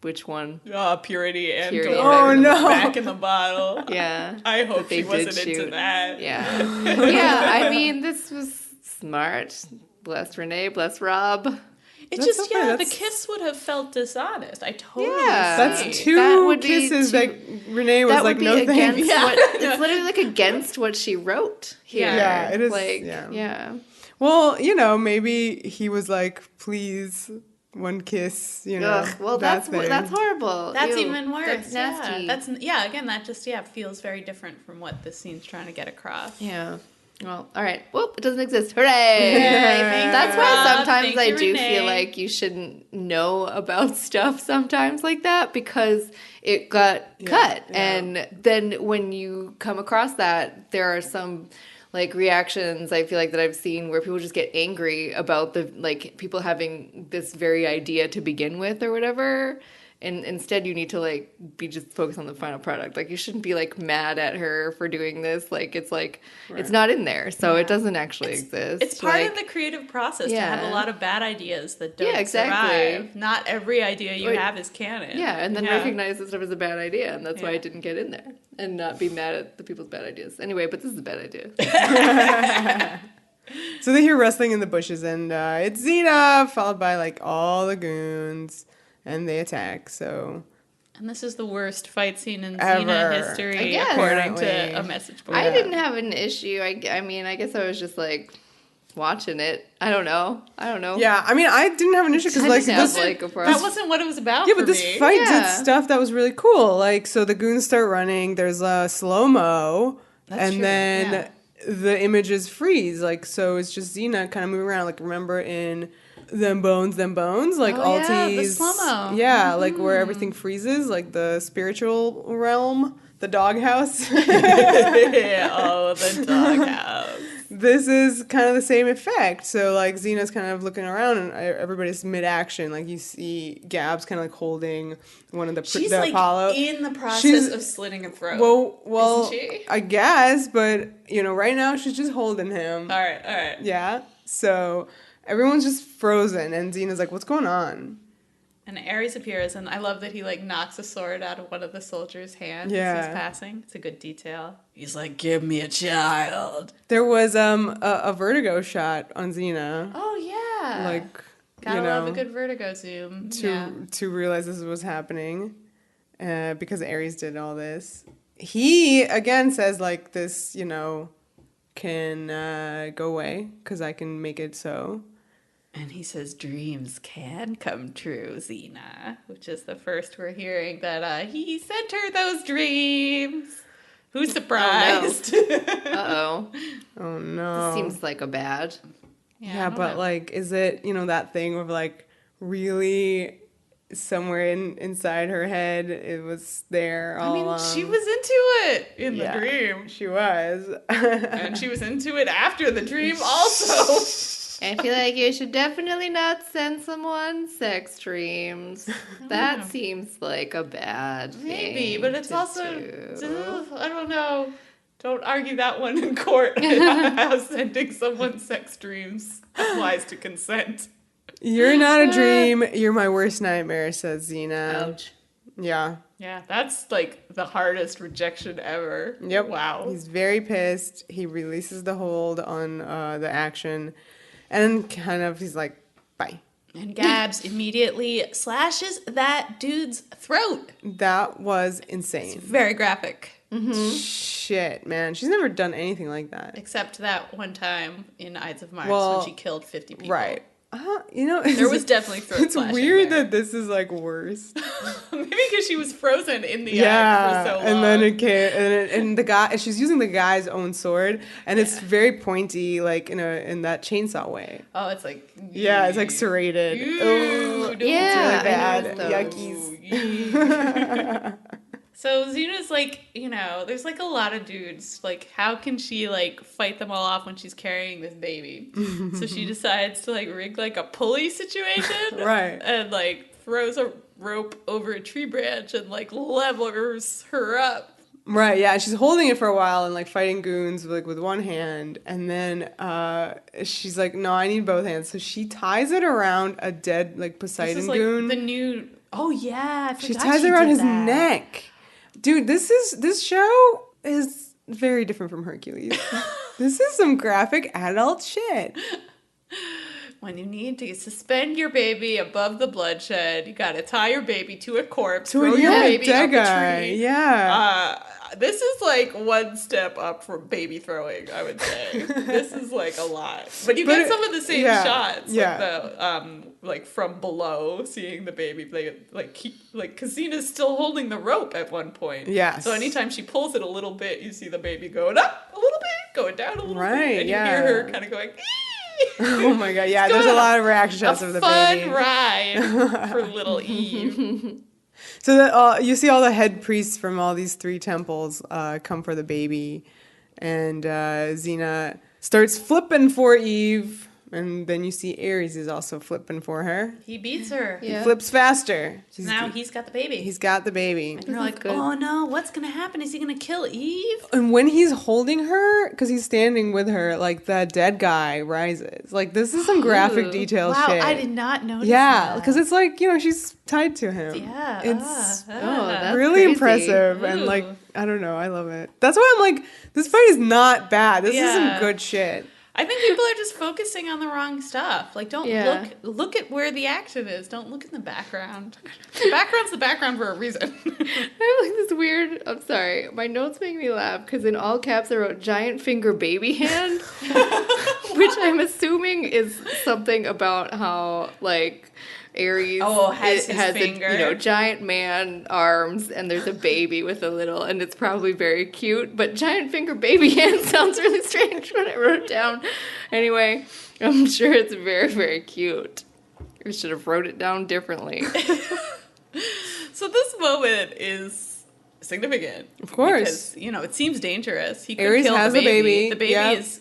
Which one? Purity and oh no! Back in the bottle. Yeah. I hope she wasn't into that. Yeah. Yeah. I mean, this was smart. Bless Renee. Bless Rob. It's just the kiss would have felt dishonest. I totally see. That's two kisses that Renee was like, no thanks. It's literally like against what she wrote here. Yeah, it is. Like, Well, you know, maybe he was like, please. One kiss, you know. Ugh, well, that's horrible. That's even worse. That's nasty. Again, that just feels very different from what this scene's trying to get across. Yeah. Well, all right. Well, it doesn't exist. Hooray! That's why sometimes I do feel like you shouldn't know about stuff sometimes like that because it got cut. Yeah. And then when you come across that, there are some like reactions I feel like that I've seen where people just get angry about the like people having this very idea to begin with or whatever. And instead you need to like be just focused on the final product. Like you shouldn't be like mad at her for doing this. Like it's not in there. So it doesn't actually exist. It's part of the creative process to have a lot of bad ideas that don't survive. Not every idea you have is canon. Yeah, and then recognize this stuff as a bad idea, and that's why it didn't get in there. And not be mad at the people's bad ideas. Anyway, but this is a bad idea. So they hear rustling in the bushes, and it's Xena, followed by like all the goons. And they attack, so... And this is the worst fight scene in Xena history, according to a message board. I didn't have an issue. I mean, I guess I was just, like, watching it. I don't know. Yeah, I mean, I didn't have an issue, because, like... that wasn't what it was about but this fight did stuff that was really cool. Like, so the goons start running, there's a slow-mo, then the images freeze. Like, so it's just Xena kind of moving around. Like, remember in... Them bones, like Altis. The slow-mo. Yeah, like where everything freezes, like the spiritual realm, the doghouse. The doghouse. This is kind of the same effect. So like Xena's kind of looking around and everybody's mid-action. Like you see Gab's kind of like holding one of the She's the like Apollo. in the process of slitting a throat. Well, isn't she? I guess, but you know, right now she's just holding him. All right. Yeah. So everyone's just frozen, and Xena's like, what's going on? And Ares appears, and I love that he, like, knocks a sword out of one of the soldiers' hands as he's passing. It's a good detail. He's like, give me a child. There was a vertigo shot on Xena. Oh, yeah. Like, gotta love a good vertigo zoom. To realize this was happening, because Ares did all this. He, again, says, like, this, you know, can go away, because I can make it so. And he says, dreams can come true, Xena, which is the first we're hearing that he sent her those dreams. Who's surprised? Uh-oh. Oh, no. This seems like a bad. Yeah, but, like, is it, you know, that thing of, like, really somewhere inside her head, it was there all along. She was into it in the dream. She was. And she was into it after the dream also. I feel like you should definitely not send someone sex dreams. That seems like a bad thing. Maybe, but it's also, I don't know. Don't argue that one in court. How sending someone sex dreams applies to consent. You're not a dream. You're my worst nightmare, says Xena. Ouch. Yeah. Yeah, that's like the hardest rejection ever. Yep. Wow. He's very pissed. He releases the hold on the action. And kind of, he's like, bye. And Gabs immediately slashes that dude's throat. That was insane. It's very graphic. Mm-hmm. Shit, man. She's never done anything like that. Except that one time in Ides of March when she killed 50 people. Right. You know, there was definitely throat slashing. It's weird that this is like worse. Maybe because she was frozen in the eye for so long. And then it came, and the guy, she's using the guy's own sword, and it's very pointy, like in that chainsaw way. Oh, it's like it's like serrated. Oh, it's really bad. Yuckies. So Xena's like, you know, there's like a lot of dudes. Like, how can she like fight them all off when she's carrying this baby? So she decides to like rig like a pulley situation, right? And like throws a rope over a tree branch and like levers her up. Right, yeah, she's holding it for a while and like fighting goons like with one hand, and then she's like, no, I need both hands. So she ties it around a dead like Poseidon this is, like, goon. The new, oh yeah, I forgot she ties it around his neck. Dude, this show is very different from Hercules. This is some graphic adult shit. When you need to suspend your baby above the bloodshed, you gotta tie your baby to a corpse, throw your baby up a tree. Yeah. This is like one step up from baby throwing, I would say. This is like a lot. But you get some of the same shots. Like the like from below, seeing the baby play like Xena's still holding the rope at one point. Yes. So anytime she pulls it a little bit, you see the baby going up a little bit, going down a little bit. And you hear her kind of going, oh my god, yeah, there's a lot of reaction shots of the baby. A fun ride for little Eve. So you see all the head priests from all these 3 temples come for the baby, And Xena starts flipping for Eve. And then you see Ares is also flipping for her. He beats her. Yeah. He flips faster. Now he's got the baby. He's got the baby. And you're like, oh no, what's going to happen? Is he going to kill Eve? And when he's holding her, because he's standing with her, like, the dead guy rises. Like, this is some graphic detail shit. Wow, I did not notice that. Yeah, because it's like, she's tied to him. Yeah. It's that's really crazy. impressive. And, like, I don't know. I love it. That's why I'm like, this fight is not bad. This is some good shit. I think people are just focusing on the wrong stuff. Like, don't look at where the action is. Don't look in the background. The background's the background for a reason. I have like this weird, I'm sorry, my notes make me laugh because in all caps I wrote giant finger baby hand, which I'm assuming is something about how, like, Ares has a giant man arms and there's a baby with a little, and it's probably very cute, but giant finger baby hand sounds really strange when I wrote it down. Anyway, I'm sure it's very, very cute. I should have wrote it down differently. So this moment is significant. Of course. Because, it seems dangerous. He could Ares kill has the baby. The baby is,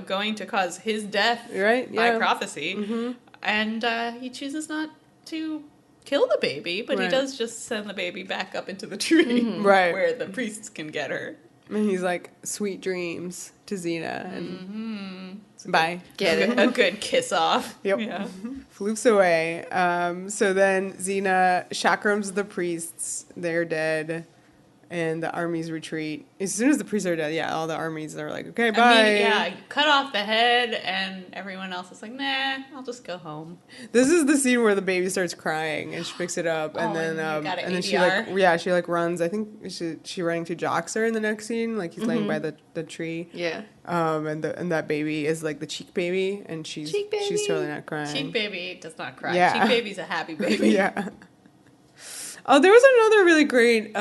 going to cause his death by prophecy. Mm-hmm. And he chooses not to kill the baby, but he does just send the baby back up into the tree where the priests can get her. And he's like, sweet dreams to Xena. And bye. Get it. A good kiss off. Yep. Yeah. Floofs away. So then Xena chaperones the priests. They're dead. And the armies retreat. As soon as the priests are dead, all the armies are like, okay, bye. Cut off the head, and everyone else is like, nah, I'll just go home. This is the scene where the baby starts crying, and she picks it up, and then she runs. I think she running to Joxer in the next scene, like he's laying by the tree. Yeah. And that baby is like the cheek baby, and she's totally not crying. Cheek baby does not cry. Yeah. Cheek baby's a happy baby. Yeah. Oh, there was another really great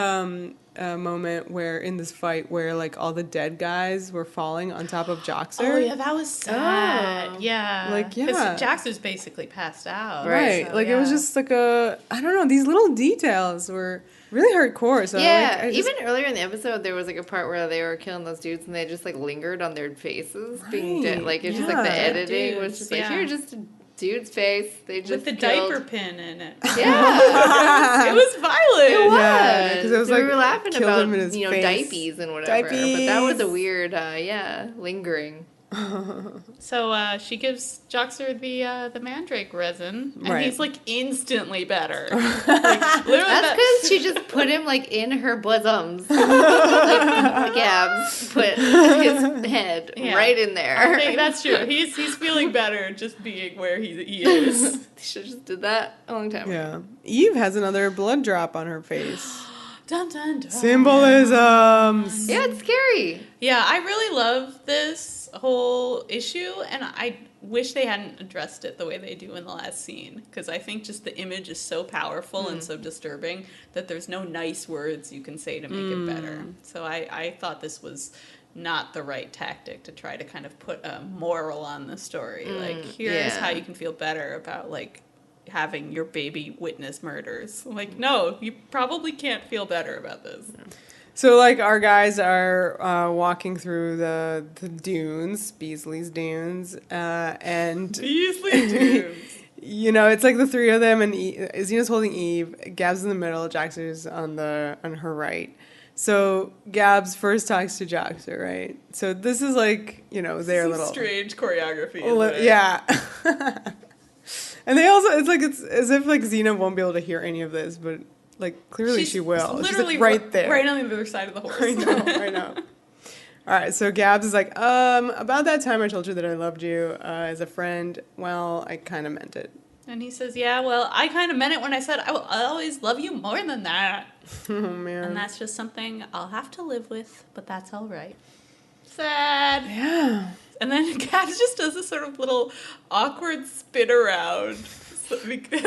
moment where in this fight where like all the dead guys were falling on top of Joxer. Oh yeah, that was sad. Oh. Yeah, like because Joxer's basically passed out. Right. So, it was just like I don't know. These little details were really hardcore. So even earlier in the episode, there was like a part where they were killing those dudes and they just like lingered on their faces being dead. Like it's just like the editing was just like you're just. Dude's face. They just with the diaper pin in it. Yeah, it was violent. It was. Yeah, because it was we were laughing about face. diapies and whatever. Diapies. But that was a weird, lingering. So she gives Joxer the Mandrake resin, and he's like instantly better. Like, literally, that's because she just put him like in her bosoms. Like Gabs put his head right in there. I think that's true. He's feeling better just being where he is. He should have just did that a long time ago. Yeah. Eve has another blood drop on her face. Dun, dun, dun. Symbolisms. Yeah, it's scary. Yeah, I really love this whole issue, and I wish they hadn't addressed it the way they do in the last scene, because I think just the image is so powerful and so disturbing that there's no nice words you can say to make it better. So I thought this was not the right tactic to try to kind of put a moral on the story. Like, here's how you can feel better about, like, having your baby witness murders. Like, no, you probably can't feel better about this. So, like, our guys are walking through the dunes, Beesley's dunes, and... Beesley dunes! It's like the three of them, and Xena's holding Eve, Gab's in the middle, Joxer's on her right. So, Gabs first talks to Joxer, right? So, this is like, their little... strange choreography, isn't it? Yeah. And they also, it's as if, like, Xena won't be able to hear any of this, but, like, clearly she will. Literally she's like, right there. Right on the other side of the horse. I know. All right, so Gabs is like, about that time I told you that I loved you as a friend, well, I kind of meant it. And he says, yeah, well, I kind of meant it when I said I will always love you more than that. Oh, man. And that's just something I'll have to live with, but that's all right. Sad. Yeah. And then Gabs just does this sort of little awkward spin around,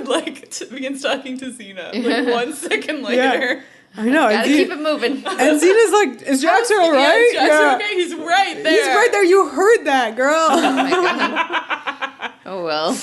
like to begins talking to Xena. Like 1 second later. Yeah. I know. Gotta keep it moving. And Xena's like, is Joxer all right? Yeah, is Joxer okay? He's right there. He's right there. You heard that, girl. Oh, my God. Oh, well.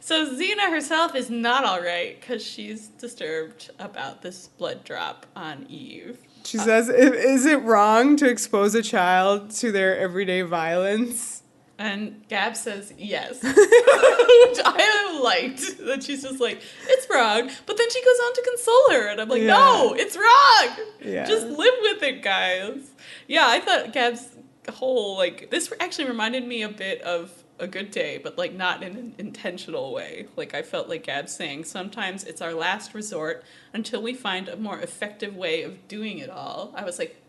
So Xena herself is not all right because she's disturbed about this blood drop on Eve. She says, is it wrong to expose a child to their everyday violence? And Gab says yes. Which I have liked. That she's just like, it's wrong. But then she goes on to console her. And I'm like, no, it's wrong. Yeah. Just live with it, guys. Yeah, I thought Gab's whole, like, this actually reminded me a bit of A Good Day, but, like, not in an intentional way. Like, I felt like Gab saying, sometimes it's our last resort until we find a more effective way of doing it all. I was like,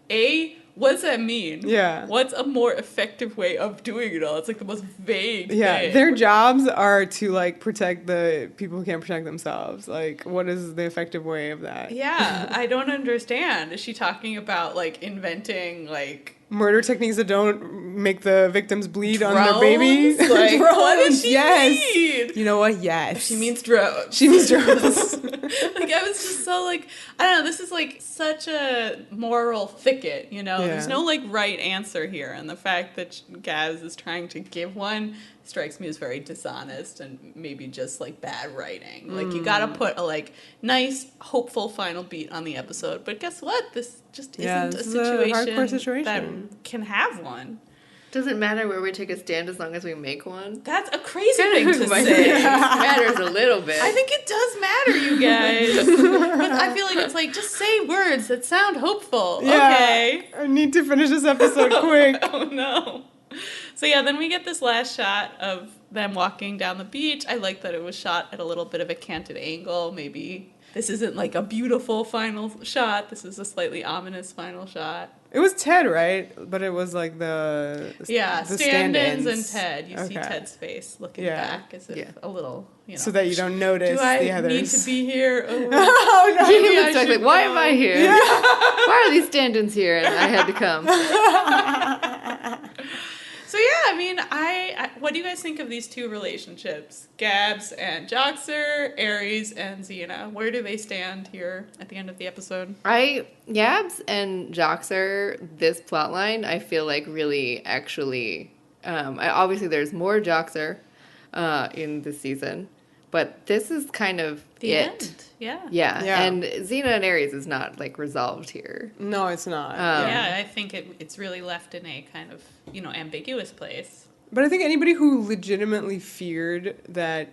what does that mean? Yeah. What's a more effective way of doing it all? It's like the most vague thing. Their jobs are to, like, protect the people who can't protect themselves. Like, what is the effective way of that? Yeah, I don't understand. Is she talking about, like, inventing, like... murder techniques that don't make the victims bleed on their babies? Like, drones, what does she mean? You know what? Yes. She means drones. She means drones. Like, I was just so, like, I don't know, this is, like, such a moral thicket, you know? There's no, like, right answer here, and the fact that Gaz is trying to give one strikes me as very dishonest and maybe just, like, bad writing. Like, you gotta put a, like, nice, hopeful final beat on the episode, but guess what? This just isn't a situation that can have one. Doesn't matter where we take a stand as long as we make one. That's a crazy thing to say. It matters a little bit. I think it does matter, you guys. But I feel like it's like, just say words that sound hopeful. Yeah, okay. I need to finish this episode quick. Oh, no. So, yeah, then we get this last shot of them walking down the beach. I like that it was shot at a little bit of a canted angle. Maybe this isn't like a beautiful final shot. This is a slightly ominous final shot. It was Ted, right? But it was like the stand-ins and Ted. You see Ted's face looking back as if a little, you know. So that you don't notice the others. Do I need to be here? Oh, no. It's like, why am I here? Yeah. Why are these stand-ins here? And I had to come. So, yeah, I mean, I what do you guys think of these two relationships? Gabs and Joxer, Aries and Xena. Where do they stand here at the end of the episode? Gabs and Joxer, this plotline, I feel like really actually... obviously, there's more Joxer in this season, but this is kind of the end. Yeah. And Xena and Aries is not, like, resolved here. No, it's not. I think it's really left in a kind of, you know, ambiguous place. But I think anybody who legitimately feared that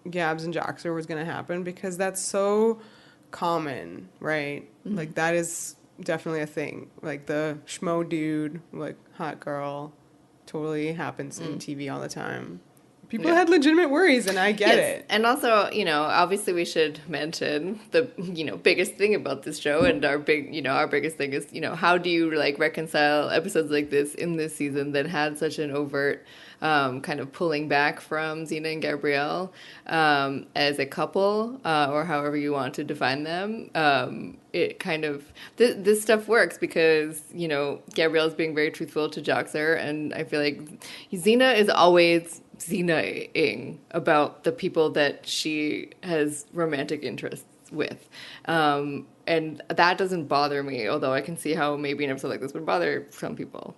Gabs and Joxer was going to happen, because that's so common, right? Mm-hmm. Like, that is definitely a thing. Like, the schmo dude, like, hot girl, totally happens in TV all the time. People had legitimate worries, and I get it. And also, you know, obviously we should mention the, you know, biggest thing about this show, and our biggest thing is, you know, how do you, like, reconcile episodes like this in this season that had such an overt kind of pulling back from Xena and Gabrielle as a couple, or however you want to define them. It kind of, this stuff works because, you know, Gabrielle's being very truthful to Joxer, and I feel like Xena is always Xena-ing about the people that she has romantic interests with. And that doesn't bother me, although I can see how maybe an episode like this would bother some people.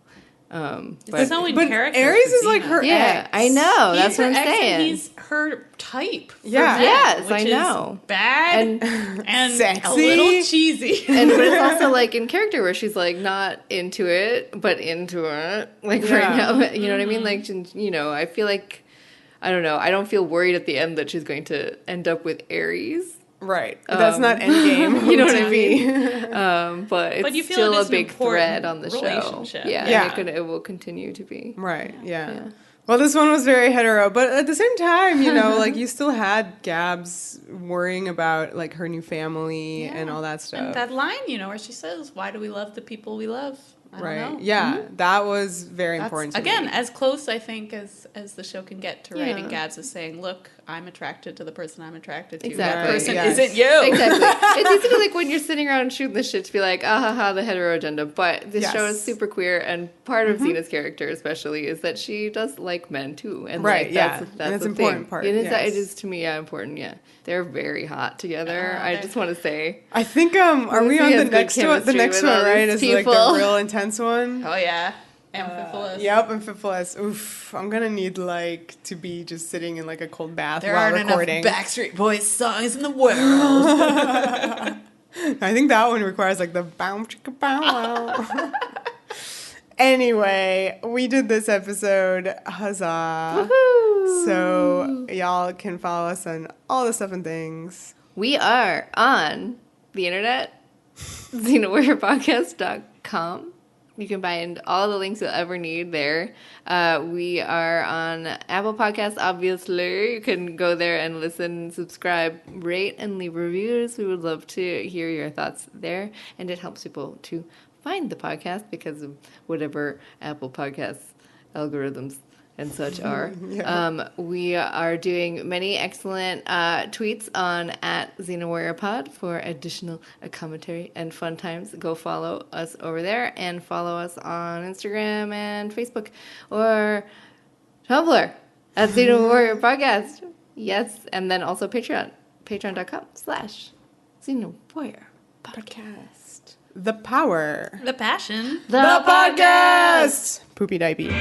But so in character, Aries is like her ex. I know. That's what I'm saying. He's her type. Yeah. Yes, I know. Bad and sexy, a little cheesy. But it's also like in character where she's like not into it, but into it. Like right now, you know what I mean? Like, you know, I feel like, I don't know. I don't feel worried at the end that she's going to end up with Aries. Right. That's not endgame. You know what I mean? But it's you feel still it is a big thread on the show. Yeah. And it will continue to be. Right. Yeah. Well, this one was very hetero, but at the same time, you know, like you still had Gabs worrying about like her new family and all that stuff. And that line, you know, where she says, "Why do we love the people we love?" I don't know. Yeah, that was very important to me. Again, as close, I think, as the show can get to writing Gabs is saying, look, I'm attracted to the person I'm attracted to. Exactly. That person isn't you. Exactly. It's easy to, like, when you're sitting around shooting this shit to be like, the hetero agenda. But this show is super queer, and part of Xena's character, especially, is that she does like men, too. And that's an important part. It is, to me, important, They're very hot together. I just want to say. I think, are we on the next one? The next one, right, is like the real intense one. Oh, yeah. Amphipolis. Yep, Amphipolis. Oof, I'm gonna need like to be just sitting in like a cold bath while recording. There aren't enough Backstreet Boys songs in the world. I think that one requires like the bow chicka bow wow. Anyway, we did this episode. Huzzah. Woohoo! So y'all can follow us on all the stuff and things. We are on the internet, xenawarriorpodcast.com. You can find all the links you'll ever need there. We are on Apple Podcasts, obviously. You can go there and listen, subscribe, rate, and leave reviews. We would love to hear your thoughts there. And it helps people to find the podcast because of whatever Apple Podcasts algorithms and such are. Yeah. We are doing many excellent tweets on @XenaWarriorPod for additional commentary and fun times. Go follow us over there and follow us on Instagram and Facebook or Tumblr @XenaWarriorPodcast. Yes, and then also Patreon, patreon.com/XenaWarriorPodcast. The power. The passion. The podcast. Poopy diapies.